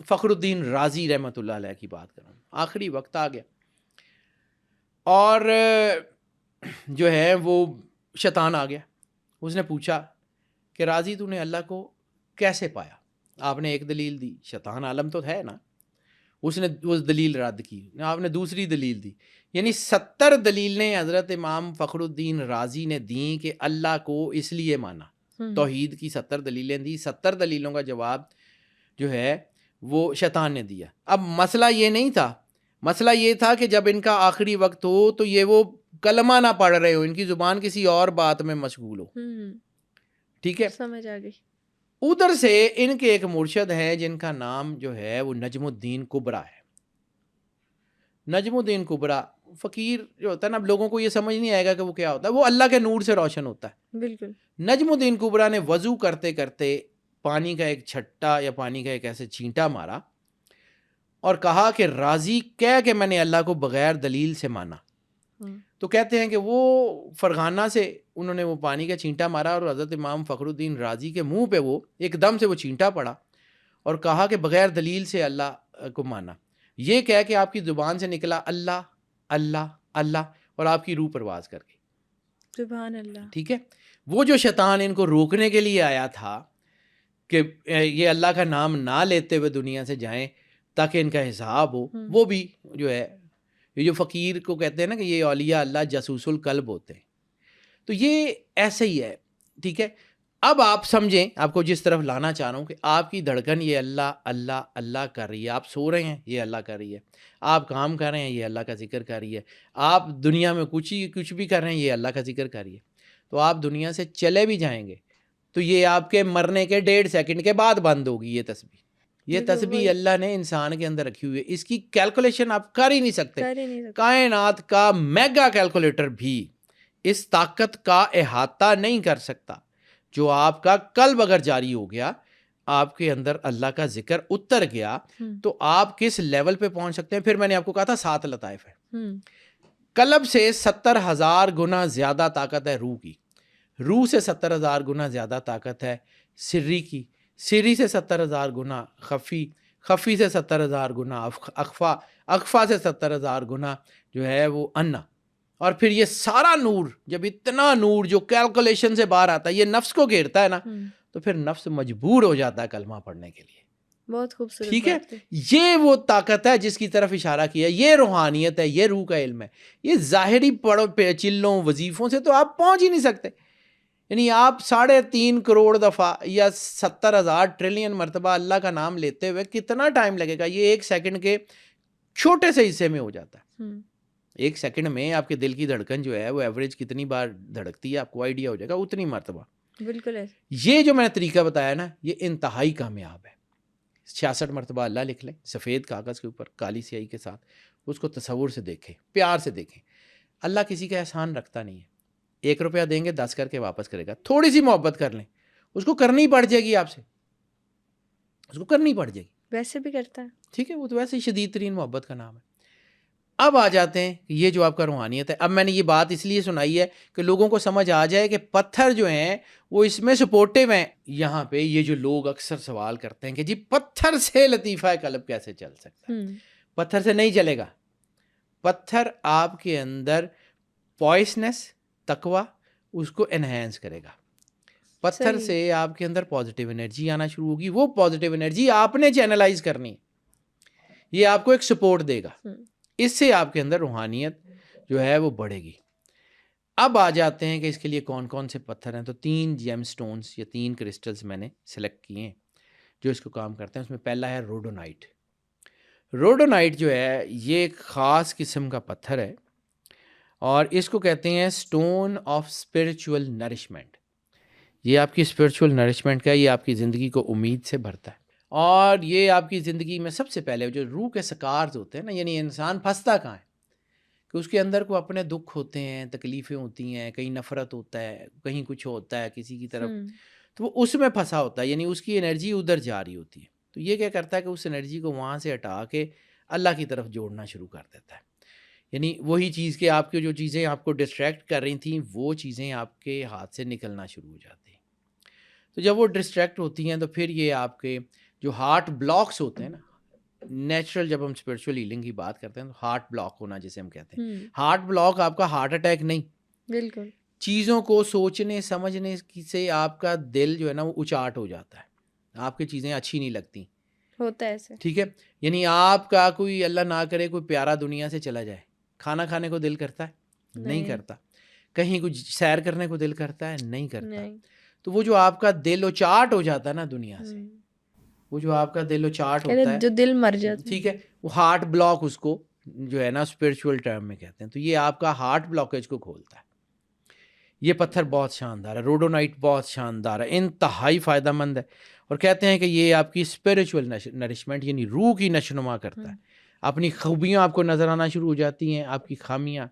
فخر الدین رازی رحمۃ اللہ علیہ کی بات کر رہا ہوں, آخری وقت آ گیا اور جو ہے وہ شیطان آ گیا. اس نے پوچھا کہ راضی تو نے اللہ کو کیسے پایا؟ آپ نے ایک دلیل دی, شیطان عالم تو ہے نا, اس نے وہ دلیل رد کی, آپ نے دوسری دلیل دی, یعنی 70 دلیلیں حضرت امام فخر الدین رازی نے دیں کہ اللہ کو اس لیے مانا. توحید کی 70 دلیلیں دی, 70 دلیلوں کا جواب جو ہے وہ شیطان نے دیا. اب مسئلہ یہ نہیں تھا, مسئلہ یہ تھا کہ جب ان کا آخری وقت ہو تو یہ وہ کلمہ نہ پڑھ رہے ہو, ان کی زبان کسی اور بات میں مشغول ہو. ٹھیک ہے, سمجھ آ گئی. ادھر سے ان کے ایک مرشد ہیں جن کا نام جو ہے وہ نجم الدین کبرا ہے. نجم الدین کبرا فقیر جو ہوتا ہے نا, اب لوگوں کو یہ سمجھ نہیں آئے گا کہ وہ کیا ہوتا ہے, وہ اللہ کے نور سے روشن ہوتا ہے. بالکل. نجم الدین کبرا نے وضو کرتے کرتے پانی کا ایک چھٹا یا پانی کا ایک ایسے چینٹا مارا اور کہا کہ راضی کہہ کہ میں نے اللہ کو بغیر دلیل سے مانا. تو کہتے ہیں کہ وہ فرغانہ سے انہوں نے وہ پانی کا چینٹا مارا اور حضرت امام فخر الدین رازی کے منہ پہ وہ ایک دم سے وہ چینٹا پڑا اور کہا کہ بغیر دلیل سے اللہ کو مانا. یہ کہہ کہ آپ کی زبان سے نکلا اللہ اللہ اللہ اور آپ کی روح پرواز کر گئی. سبحان اللہ. ٹھیک ہے. وہ جو شیطان ان کو روکنے کے لیے آیا تھا کہ یہ اللہ کا نام نہ لیتے ہوئے دنیا سے جائیں تاکہ ان کا حساب ہو, وہ بھی جو ہے یہ جو فقیر کو کہتے ہیں نا کہ یہ اولیاء اللہ جاسوس القلب ہوتے ہیں, تو یہ ایسے ہی ہے. ٹھیک ہے. اب آپ سمجھیں, آپ کو جس طرف لانا چاہ رہا ہوں کہ آپ کی دھڑکن یہ اللہ اللہ اللہ کر رہی ہے, آپ سو رہے ہیں یہ اللہ کر رہی ہے, آپ کام کر رہے ہیں یہ اللہ کا ذکر کر رہی ہے, آپ دنیا میں کچھ بھی کر رہے ہیں یہ اللہ کا ذکر کر رہی ہے. تو آپ دنیا سے چلے بھی جائیں گے تو یہ آپ کے مرنے کے 1.5 سیکنڈ کے بعد بند ہوگی یہ تسبیح. یہ تسبیح اللہ نے انسان کے اندر رکھی ہوئی ہے, اس کی کیلکولیشن آپ کر ہی نہیں سکتے. کائنات کا میگا کیلکولیٹر بھی اس طاقت کا احاطہ نہیں کر سکتا. جو آپ کا قلب اگر جاری ہو گیا, آپ کے اندر اللہ کا ذکر اتر گیا, تو آپ کس لیول پہ پہنچ سکتے ہیں. پھر میں نے آپ کو کہا تھا 7 لطائف ہے. قلب سے 70,000 گنا زیادہ طاقت ہے روح کی, روح سے 70,000 گنا زیادہ طاقت ہے سری کی, سری سے 70,000 گنا خفی, خفی سے 70,000 گنا اخفا, اخفا سے 70,000 گنا جو ہے وہ انا. اور پھر یہ سارا نور, جب اتنا نور جو کیلکولیشن سے باہر آتا ہے یہ نفس کو گھیرتا ہے نا, تو پھر نفس مجبور ہو جاتا ہے کلمہ پڑھنے کے لیے. بہت خوبصورت. ٹھیک ہے. یہ وہ طاقت ہے جس کی طرف اشارہ کیا, یہ روحانیت ہے, یہ روح کا علم ہے. یہ ظاہری چلوں وظیفوں سے تو آپ پہنچ ہی نہیں سکتے. یعنی آپ 3.5 کروڑ دفعہ یا 70,000 ٹریلین مرتبہ اللہ کا نام لیتے ہوئے کتنا ٹائم لگے گا؟ یہ 1 سیکنڈ کے چھوٹے سے حصے میں ہو جاتا ہے. 1 سیکنڈ میں آپ کے دل کی دھڑکن جو ہے وہ ایوریج کتنی بار دھڑکتی ہے آپ کو آئیڈیا ہو جائے گا, اتنی مرتبہ. بالکل. یہ جو میں نے طریقہ بتایا نا یہ انتہائی کامیاب ہے. 66 مرتبہ اللہ لکھ لیں سفید کاغذ کے اوپر کالی سیاہی کے ساتھ, اس کو تصور سے دیکھیں, پیار سے دیکھیں. اللہ کسی کا احسان رکھتا نہیں ہے. 1 روپیہ دیں گے 10 کر کے واپس کرے گا. تھوڑی سی محبت کر لیں, اس کو کرنی پڑ جائے گی آپ سے, اس کو کرنی پڑ جائے گی. ویسے بھی کرتا ہے. ٹھیک ہے. وہ تو ویسے ہی شدید ترین محبت کا نام ہے. اب آ جاتے ہیں یہ جو آپ کا روحانیت ہے. اب میں نے یہ بات اس لیے سنائی ہے کہ لوگوں کو سمجھ آ جائے کہ پتھر جو ہیں وہ اس میں سپورٹیو ہیں. یہاں پہ یہ جو لوگ اکثر سوال کرتے ہیں کہ جی پتھر سے لطیفہ قلب کیسے چل سکتا ہے؟ پتھر سے نہیں چلے گا. پتھر آپ کے اندر پوائسنس تقوی اس کو انہینس کرے گا. پتھر سے آپ کے اندر پازیٹیو انرجی آنا شروع ہوگی. وہ پازیٹیو انرجی آپ نے چینلائز کرنی, یہ آپ کو ایک سپورٹ دے گا. اس سے آپ کے اندر روحانیت جو ہے وہ بڑھے گی. اب آ جاتے ہیں کہ اس کے لیے کون کون سے پتھر ہیں. تو 3 جیم سٹونز یا 3 کرسٹلز میں نے سلیکٹ کیے ہیں جو اس کو کام کرتے ہیں. اس میں پہلا ہے روڈونائٹ. روڈونائٹ جو ہے یہ ایک خاص قسم کا پتھر ہے اور اس کو کہتے ہیں سٹون آف اسپرچول نرشمنٹ. یہ آپ کی اسپرچول نرشمنٹ کا, یہ آپ کی زندگی کو امید سے بھرتا ہے. اور یہ آپ کی زندگی میں سب سے پہلے جو روح کے سکارز ہوتے ہیں نا, یعنی انسان پھنستا کہاں ہے کہ اس کے اندر کو اپنے دکھ ہوتے ہیں, تکلیفیں ہوتی ہیں, کہیں نفرت ہوتا ہے, کہیں کچھ ہوتا ہے کسی کی طرف, تو وہ اس میں پھنسا ہوتا ہے. یعنی اس کی انرجی ادھر جا رہی ہوتی ہے. تو یہ کیا کرتا ہے کہ اس انرجی کو وہاں سے ہٹا کے اللہ کی طرف جوڑنا شروع کر دیتا ہے. یعنی وہی چیز کہ آپ کی جو چیزیں آپ کو ڈسٹریکٹ کر رہی تھیں وہ چیزیں آپ کے ہاتھ سے نکلنا شروع ہو جاتی ہیں. تو جب وہ ڈسٹریکٹ ہوتی ہیں تو پھر یہ آپ کے جو ہارٹ بلاکس ہوتے ہیں نا, نیچرل جب ہم اسپرچول ہیلنگ کی بات کرتے ہیں تو ہارٹ بلاک ہونا جسے ہم کہتے ہیں, ہارٹ بلاک آپ کا ہارٹ اٹیک نہیں, بالکل چیزوں کو سوچنے سمجھنے سے آپ کا دل جو ہے نا وہ اچاٹ ہو جاتا ہے, آپ کی چیزیں اچھی نہیں لگتی, ہوتا ہے ایسے. ٹھیک ہے. یعنی آپ کا کوئی اللہ نہ کرے کوئی پیارا دنیا سے چلا جائے, کھانا کھانے کو دل کرتا ہے؟ نہیں کرتا. کہیں کچھ سیر کرنے کو دل کرتا ہے؟ نہیں کرتا. تو وہ جو آپ کا دل اچاٹ ہو جاتا ہے نا دنیا سے, وہ جو آپ کا دل اچاٹ ہوتا ہے, جو دل مر جاتا ہے, ٹھیک ہے, وہ ہارٹ بلاک اس کو جو ہے نا اسپرچول ٹرم میں کہتے ہیں. تو یہ آپ کا ہارٹ بلاکیج کو کھولتا ہے. یہ پتھر بہت شاندار ہے, روڈونائٹ بہت شاندار ہے, انتہائی فائدہ مند ہے. اور کہتے ہیں کہ یہ آپ کی اسپرچول نرشمنٹ یعنی روح کی نشوونما کرتا ہے. اپنی خوبیاں آپ کو نظر آنا شروع ہو جاتی ہیں, آپ کی خامیاں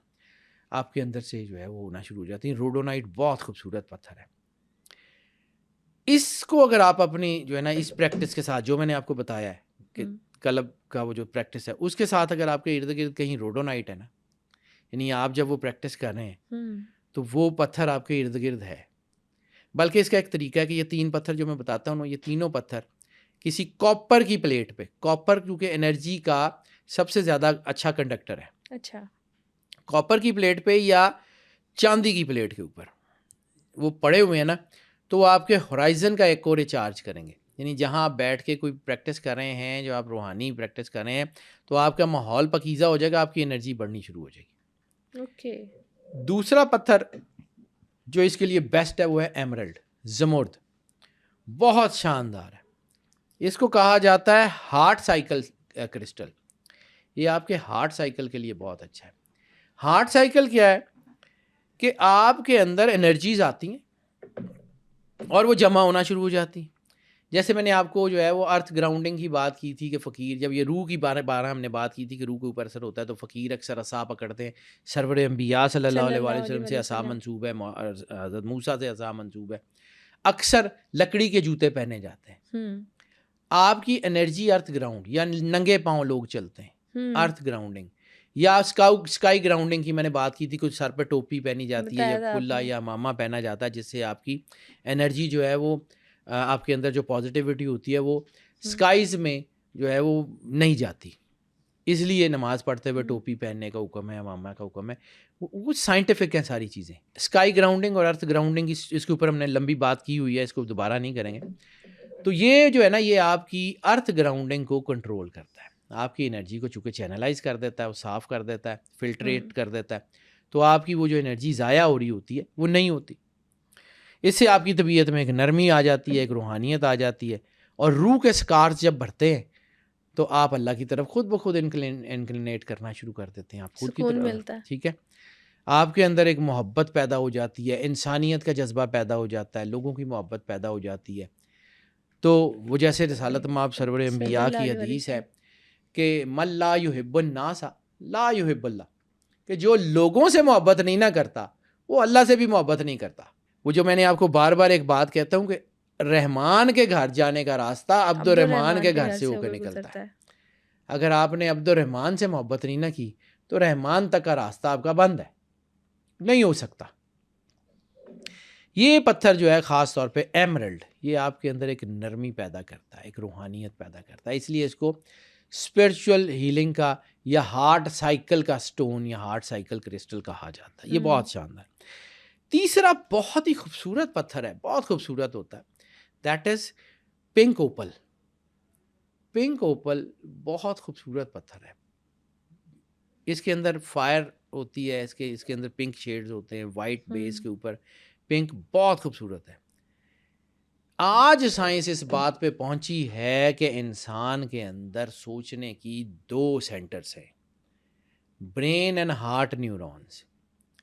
آپ کے اندر سے جو ہے وہ ہونا شروع ہو جاتی ہیں. روڈونائٹ بہت خوبصورت پتھر ہے. اس کو اگر آپ اپنی جو ہے نا اس پریکٹس کے ساتھ جو میں نے آپ کو بتایا ہے کہ قلب کا وہ جو پریکٹس ہے اس کے ساتھ اگر آپ کے ارد گرد کہیں روڈونائٹ ہے نا، یعنی آپ جب وہ پریکٹس کر رہے ہیں تو وہ پتھر آپ کے ارد گرد ہے. بلکہ اس کا ایک طریقہ ہے کہ یہ 3 پتھر جو میں بتاتا ہوں یہ تینوں پتھر کسی کاپر کی پلیٹ پہ، کاپر کیونکہ انرجی کا سب سے زیادہ اچھا کنڈکٹر ہے، اچھا، کاپر کی پلیٹ پہ یا چاندی کی پلیٹ کے اوپر وہ پڑے ہوئے ہیں نا، تو وہ آپ کے ہورائزن کا ایک کو ریچارج کریں گے. یعنی جہاں آپ بیٹھ کے کوئی پریکٹس کر رہے ہیں، جو آپ روحانی پریکٹس کر رہے ہیں، تو آپ کا ماحول پاکیزہ ہو جائے گا، آپ کی انرجی بڑھنی شروع ہو جائے گی. اوکے. دوسرا پتھر جو اس کے لیے بیسٹ ہے وہ ہے ایمرلڈ، زمرد. بہت شاندار ہے. اس کو کہا جاتا ہے ہارٹ سائیکل کرسٹل. یہ آپ کے ہارٹ سائیکل کے لیے بہت اچھا ہے. ہارٹ سائیکل کیا ہے کہ آپ کے اندر انرجیز آتی ہیں اور وہ جمع ہونا شروع ہو جاتی ہیں. جیسے میں نے آپ کو جو ہے وہ ارتھ گراؤنڈنگ کی بات کی تھی کہ فقیر جب یہ روح کی بارہ ہم نے بات کی تھی کہ روح کے اوپر اثر ہوتا ہے تو فقیر اکثر عصا پکڑتے ہیں. سرور انبیاء صلی اللہ علیہ وسلم سے عصا منسوب ہے، حضرت موسیٰ سے عصا منسوب ہے. اکثر لکڑی کے جوتے پہنے جاتے ہیں. آپ کی انرجی ارتھ گراؤنڈ یا ننگے پاؤں لوگ چلتے ہیں، ارتھ گراؤنڈنگ یا اسکائی گراؤنڈنگ کی میں نے بات کی تھی. کچھ سر پہ ٹوپی پہنی جاتی ہے یا کھلا یا ماما پہنا جاتا ہے جس سے آپ کی انرجی جو ہے وہ آپ کے اندر جو پازیٹیوٹی ہوتی ہے وہ اسکائیز میں جو ہے وہ نہیں جاتی. اس لیے نماز پڑھتے ہوئے ٹوپی پہننے کا حکم ہے، ماما کا حکم ہے. وہ سائنٹیفک ہیں ساری چیزیں. اسکائی گراؤنڈنگ اور ارتھ گراؤنڈنگ اس کے اوپر ہم نے لمبی بات کی ہوئی ہے، اس کو دوبارہ نہیں کریں گے. تو یہ جو ہے نا یہ آپ کی ارتھ گراؤنڈنگ کو کنٹرول کرتا ہے، آپ کی انرجی کو چونکہ چینلائز کر دیتا ہے، وہ صاف کر دیتا ہے، فلٹریٹ کر دیتا ہے. تو آپ کی وہ جو انرجی ضائع ہو رہی ہوتی ہے وہ نہیں ہوتی. اس سے آپ کی طبیعت میں ایک نرمی آ جاتی ہے، ایک روحانیت آ جاتی ہے. اور روح کے سکارز جب بھرتے ہیں تو آپ اللہ کی طرف خود بخود انکلینیٹ کرنا شروع کر دیتے ہیں. آپ خود کی طرف ملتا ہے. ٹھیک ہے، آپ کے اندر ایک محبت پیدا ہو جاتی ہے، انسانیت کا جذبہ پیدا ہو جاتا ہے، لوگوں کی محبت پیدا ہو جاتی ہے. تو وہ جیسے رسالت مآب سرور انبیاء کی حدیث ہے کہ من لا یحب الناس لا یحب اللہ، کہ جو لوگوں سے محبت نہیں نہ کرتا وہ اللہ سے بھی محبت نہیں کرتا. وہ جو میں نے آپ کو بار بار ایک بات کہتا ہوں کہ رحمان کے گھر جانے کا راستہ عبد الرحمان کے گھر سے ہو کے نکلتا ہے. اگر آپ نے عبد الرحمان سے محبت نہیں نہ کی تو رحمان تک کا راستہ آپ کا بند ہے، نہیں ہو سکتا. یہ پتھر جو ہے خاص طور پہ ایمرلڈ، یہ آپ کے اندر ایک نرمی پیدا کرتا ہے، ایک روحانیت پیدا کرتا ہے. اس لیے اس کو اسپرچول ہیلنگ کا یا ہارٹ سائیکل کا سٹون یا ہارٹ سائیکل کرسٹل کہا جاتا ہے. یہ بہت شاندار. تیسرا بہت ہی خوبصورت پتھر ہے، بہت خوبصورت ہوتا ہے، that is pink opal. Pink opal بہت خوبصورت پتھر ہے. اس کے اندر فائر ہوتی ہے، اس کے اندر پنک شیڈز ہوتے ہیں، وائٹ بیس کے اوپر پنک، بہت خوبصورت ہے. آج سائنس اس بات پہ پہنچی ہے کہ انسان کے اندر سوچنے کی 2 سینٹرز ہیں، برین اینڈ ہارٹ نیورونز.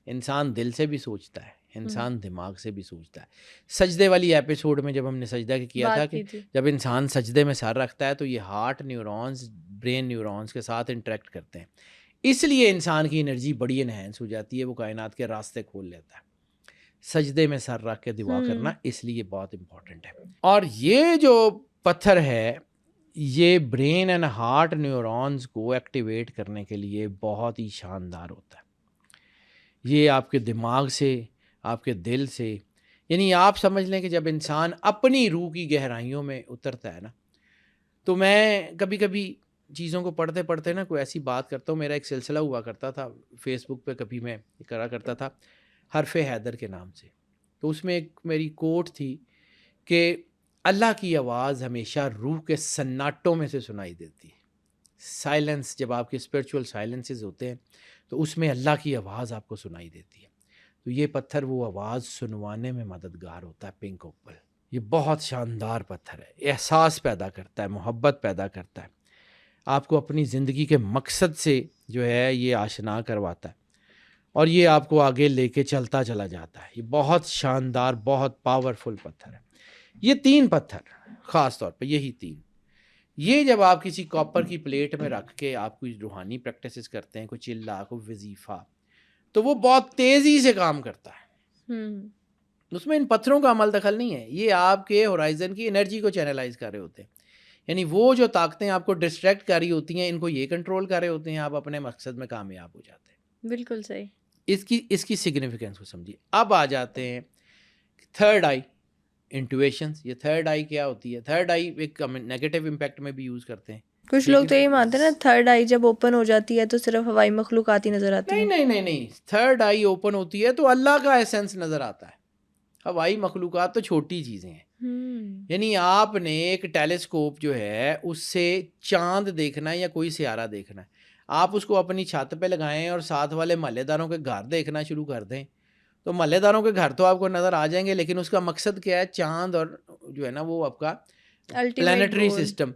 انسان دل سے بھی سوچتا ہے، انسان دماغ سے بھی سوچتا ہے. سجدے والی ایپیسوڈ میں جب ہم نے سجدہ کیا تھا کہ جب انسان سجدے میں سر رکھتا ہے تو یہ ہارٹ نیورونز برین نیورونز کے ساتھ انٹریکٹ کرتے ہیں. اس لیے انسان کی انرجی بڑی انہینس ہو جاتی ہے، وہ کائنات کے راستے کھول لیتا ہے. سجدے میں سر رکھ کے دعا کرنا اس لیے بہت امپورٹنٹ ہے. اور یہ جو پتھر ہے یہ برین اینڈ ہارٹ نیورونز کو ایکٹیویٹ کرنے کے لیے بہت ہی شاندار ہوتا ہے. یہ آپ کے دماغ سے، آپ کے دل سے، یعنی آپ سمجھ لیں کہ جب انسان اپنی روح کی گہرائیوں میں اترتا ہے نا، تو میں کبھی کبھی چیزوں کو پڑھتے پڑھتے نا کوئی ایسی بات کرتا ہوں. میرا ایک سلسلہ ہوا کرتا تھا فیس بک پہ، کبھی میں کرا کرتا تھا حرف حیدر کے نام سے. تو اس میں ایک میری کوٹ تھی کہ اللہ کی آواز ہمیشہ روح کے سناٹوں میں سے سنائی دیتی ہے. سائلنس، جب آپ کے اسپرچول سائلنسز ہوتے ہیں تو اس میں اللہ کی آواز آپ کو سنائی دیتی ہے. تو یہ پتھر وہ آواز سنوانے میں مددگار ہوتا ہے. پنک اوپل یہ بہت شاندار پتھر ہے، احساس پیدا کرتا ہے، محبت پیدا کرتا ہے، آپ کو اپنی زندگی کے مقصد سے جو ہے یہ آشنا کرواتا ہے اور یہ آپ کو آگے لے کے چلتا چلا جاتا ہے. یہ بہت شاندار، بہت پاورفل پتھر ہے. یہ 3 پتھر خاص طور پہ، یہی 3، یہ جب آپ کسی کاپر کی پلیٹ میں رکھ کے آپ کوئی روحانی پریکٹسز کرتے ہیں، کوئی چلا، کوئی وظیفہ، تو وہ بہت تیزی سے کام کرتا ہے. اس میں ان پتھروں کا عمل دخل نہیں ہے, یہ آپ کے ہورائزن کی انرجی کو چینلائز کر رہے ہوتے ہیں. یعنی وہ جو طاقتیں آپ کو ڈسٹریکٹ کر رہی ہوتی ہیں ان کو یہ کنٹرول کر رہے ہوتے ہیں, آپ اپنے مقصد میں کامیاب ہو جاتے ہیں. بالکل صحیح. اس کی سگنیفیکینس کو سمجھیے. اب آ جاتے ہیں تھرڈ آئی, انٹویشنز. یہ تھرڈ آئی کیا ہوتی ہے؟ تھرڈ آئی ایک نیگیٹو امپیکٹ میں بھی یوز کرتے ہیں. کچھ لوگ تو یہ مانتے ہیں نا تھرڈ آئی جب اوپن ہو جاتی ہے تو صرف ہوائی مخلوقات ہی نظر آتی ہیں. نہیں, تھرڈ آئی اوپن ہوتی ہے تو اللہ کا ایسنس نظر آتا ہے. ہوائی مخلوقات تو چھوٹی چیزیں ہیں. یعنی آپ نے ایک ٹیلیسکوپ جو ہے اس سے چاند دیکھنا ہے یا کوئی سیارہ دیکھنا ہے, آپ اس کو اپنی چھت پہ لگائیں اور ساتھ والے محلے داروں کے گھر دیکھنا شروع کر دیں تو محلے داروں کے گھر تو آپ کو نظر آ جائیں گے, لیکن اس کا مقصد کیا ہے؟ چاند اور جو ہے نا وہ آپ کا پلانیٹری سسٹم.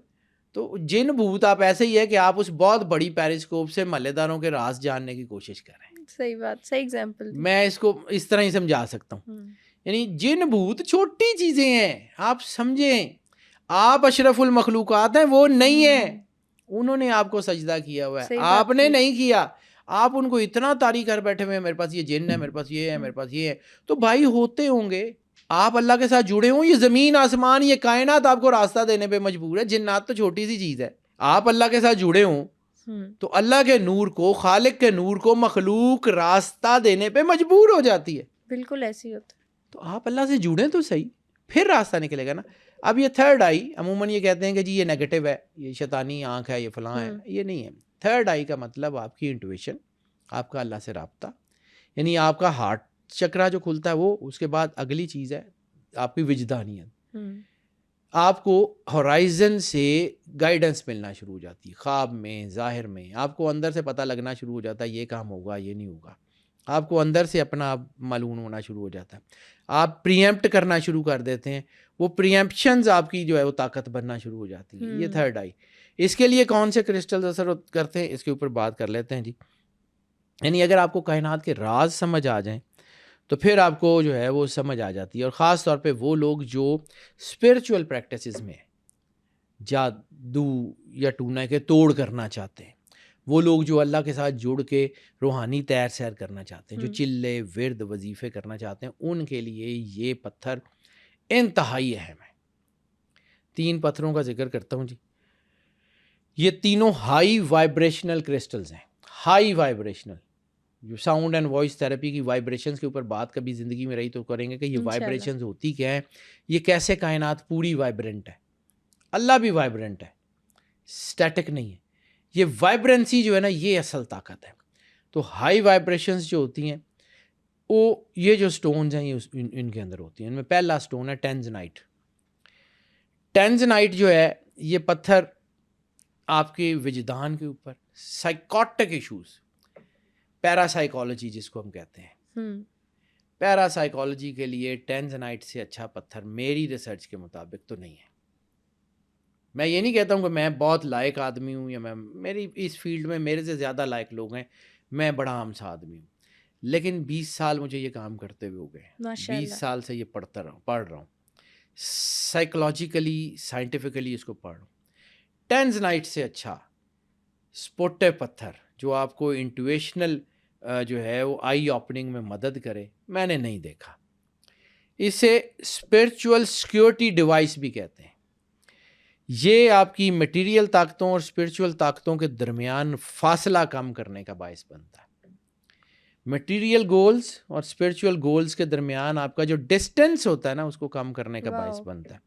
تو جن بھوت آپ ایسے ہی ہے کہ آپ اس بہت بڑی پیریسکوپ سے محلے داروں کے راز جاننے کی کوشش کر رہے ہیں. صحیح بات, صحیح ایگزامپل. میں اس کو اس طرح ہی سمجھا سکتا ہوں. یعنی جن بھوت چھوٹی چیزیں ہیں, آپ سمجھیں آپ اشرف المخلوقات ہیں, وہ نہیں ہیں. انہوں نے آپ کو سجدہ کیا ہوا ہے, آپ نے نہیں کیا. آپ ان کو اتنا طاری کر بیٹھے ہوئے ہیں, میرے پاس یہ جن ہے, میرے پاس یہ ہے, میرے پاس یہ ہے. تو بھائی ہوتے ہوں گے, آپ اللہ کے ساتھ جڑے ہوں. یہ زمین آسمان یہ کائنات آپ کو راستہ دینے پہ مجبور ہے. جنات تو چھوٹی سی چیز ہے. آپ اللہ کے ساتھ جڑے ہوں تو اللہ کے نور کو, خالق کے نور کو مخلوق راستہ دینے پہ مجبور ہو جاتی ہے. بالکل ایسے ہی ہوتا ہے. تو آپ اللہ سے جڑیں تو صحیح, پھر راستہ نکلے گا نا. اب یہ تھرڈ آئی عموماً یہ کہتے ہیں کہ جی یہ نیگیٹو ہے, یہ شیطانی آنکھ ہے, یہ فلاں ہے. یہ نہیں ہے. تھرڈ آئی کا مطلب آپ کی انٹویشن, آپ کا اللہ سے رابطہ. یعنی آپ کا ہارٹ چکرا جو کھلتا ہے وہ, اس کے بعد اگلی چیز ہے آپ کی وجدانیت. آپ کو ہورائزن سے گائیڈنس ملنا شروع ہو جاتی ہے, خواب میں, ظاہر میں. آپ کو اندر سے پتہ لگنا شروع ہو جاتا ہے یہ کام ہوگا, یہ نہیں ہوگا. آپ کو اندر سے اپنا معلوم ہونا شروع ہو جاتا ہے. آپ پریمپٹ کرنا شروع کر دیتے ہیں. وہ پریمپشنز آپ کی جو ہے وہ طاقت بننا شروع ہو جاتی ہیں. یہ تھرڈ آئی. اس کے لیے کون سے کرسٹلز اثر کرتے ہیں, اس کے اوپر بات کر لیتے ہیں جی. یعنی اگر آپ کو کائنات کے راز سمجھ آ جائیں تو پھر آپ کو جو ہے وہ سمجھ آ جاتی ہے. اور خاص طور پہ وہ لوگ جو اسپرچول پریکٹسز میں جادو یا ٹونا کے توڑ کرنا چاہتے ہیں, وہ لوگ جو اللہ کے ساتھ جڑ کے روحانی تیر سیر کرنا چاہتے ہیں, جو چلے ورد وظیفے کرنا چاہتے ہیں, ان کے لیے یہ پتھر انتہائی اہم ہے. 3 پتھروں کا ذکر کرتا ہوں جی. یہ تینوں ہائی وائبریشنل کرسٹلز ہیں. ہائی وائبریشنل, جو ساؤنڈ اینڈ وائس تھراپی کی وائبریشنز کے اوپر بات کبھی زندگی میں رہی تو کریں گے کہ یہ وائبریشنز ہوتی کیا ہیں, یہ کیسے کائنات پوری وائبرنٹ ہے. اللہ بھی وائبرنٹ ہے, اسٹیٹک نہیں ہے. یہ وائبرنسی جو ہے نا یہ اصل طاقت ہے. تو ہائی وائبریشنز جو ہوتی ہیں وہ یہ جو سٹونز ہیں یہ ان کے اندر ہوتی ہیں. ان میں پہلا سٹون ہے ٹینزنائٹ. ٹینزنائٹ جو ہے یہ پتھر آپ کے وجدان کے اوپر سائیکوٹک ایشوز, پیراسائیکالوجی جس کو ہم کہتے ہیں, پیراسائیکالوجی کے لیے ٹینزنائٹ سے اچھا پتھر میری ریسرچ کے مطابق تو نہیں ہے. میں یہ نہیں کہتا ہوں کہ میں بہت لائق آدمی ہوں یا میری اس فیلڈ میں میرے سے زیادہ لائق لوگ ہیں, میں بڑا عام سا آدمی ہوں, لیکن 20 سال مجھے یہ کام کرتے ہوئے ہو گئے. 20 سال سے یہ پڑھ رہا ہوں, سائیکولوجیکلی سائنٹیفکلی اس کو پڑھ رہا ہوں. ٹینزنائٹ سے اچھا سپوٹے پتھر جو آپ کو انٹویشنل جو ہے وہ آئی اوپننگ میں مدد کرے میں نے نہیں دیکھا. اسے اسپرچول سیکیورٹی ڈیوائس بھی کہتے ہیں. یہ آپ کی میٹیریل طاقتوں اور اسپرچول طاقتوں کے درمیان فاصلہ کم کرنے کا باعث بنتا ہے. میٹیریل گولز اور اسپرچول گولز کے درمیان آپ کا جو ڈسٹینس ہوتا ہے نا اس کو کم کرنے کا باعث بنتا ہے.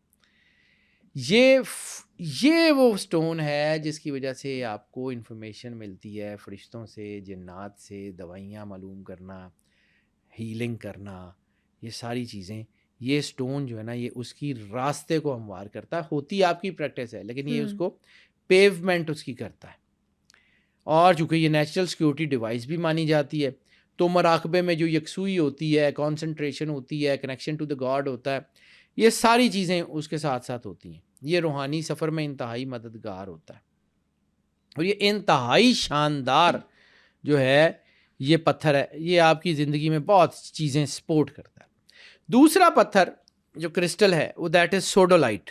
یہ وہ سٹون ہے جس کی وجہ سے آپ کو انفارمیشن ملتی ہے فرشتوں سے, جنات سے, دوائیاں معلوم کرنا, ہیلنگ کرنا, یہ ساری چیزیں. یہ سٹون جو ہے نا یہ اس کی راستے کو ہموار کرتا ہے. ہوتی آپ کی پریکٹس ہے لیکن یہ اس کو پیومنٹ اس کی کرتا ہے. اور چونکہ یہ نیچرل سیکیورٹی ڈیوائس بھی مانی جاتی ہے تو مراقبے میں جو یکسوئی ہوتی ہے, کانسنٹریشن ہوتی ہے, کنیکشن ٹو دا گاڈ ہوتا ہے, یہ ساری چیزیں اس کے ساتھ ساتھ ہوتی ہیں. یہ روحانی سفر میں انتہائی مددگار ہوتا ہے. اور یہ انتہائی شاندار جو ہے یہ پتھر ہے, یہ آپ کی زندگی میں بہت چیزیں سپورٹ کرتا ہے. دوسرا پتھر جو کرسٹل ہے وہ دیٹ از سوڈولائٹ.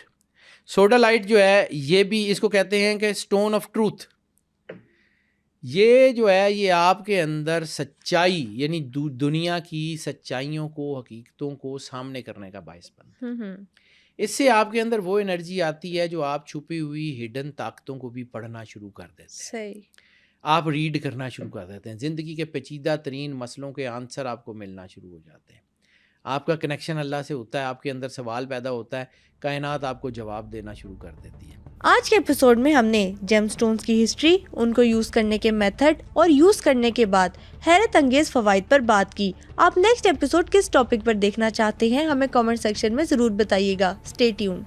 سوڈولائٹ جو ہے یہ بھی اس کو کہتے ہیں کہ سٹون آف ٹروتھ. یہ جو ہے یہ آپ کے اندر سچائی یعنی دنیا کی سچائیوں کو حقیقتوں کو سامنے کرنے کا باعث بنتا ہے. اس سے آپ کے اندر وہ انرجی آتی ہے جو آپ چھپی ہوئی ہڈن طاقتوں کو بھی پڑھنا شروع کر دیتے ہیں. صحیح. آپ ریڈ کرنا شروع کر دیتے ہیں. زندگی کے پیچیدہ ترین مسئلوں کے آنسر آپ کو ملنا شروع ہو جاتے ہیں. آپ کا کنیکشن اللہ سے ہوتا ہے. آپ کے اندر سوال پیدا ہوتا ہے. کائنات آپ کو جواب دینا شروع کر دیتی ہے. آج کے ایپیسوڈ میں ہم نے جیم سٹونز کی ہسٹری، ان کو یوز کرنے کے میتھڈ اور یوز کرنے کے بعد حیرت انگیز فوائد پر بات کی. آپ نیکسٹ ایپیسوڈ کس ٹاپک پر دیکھنا چاہتے ہیں ہمیں کامنٹ سیکشن میں ضرور بتائیے گا. Stay tuned.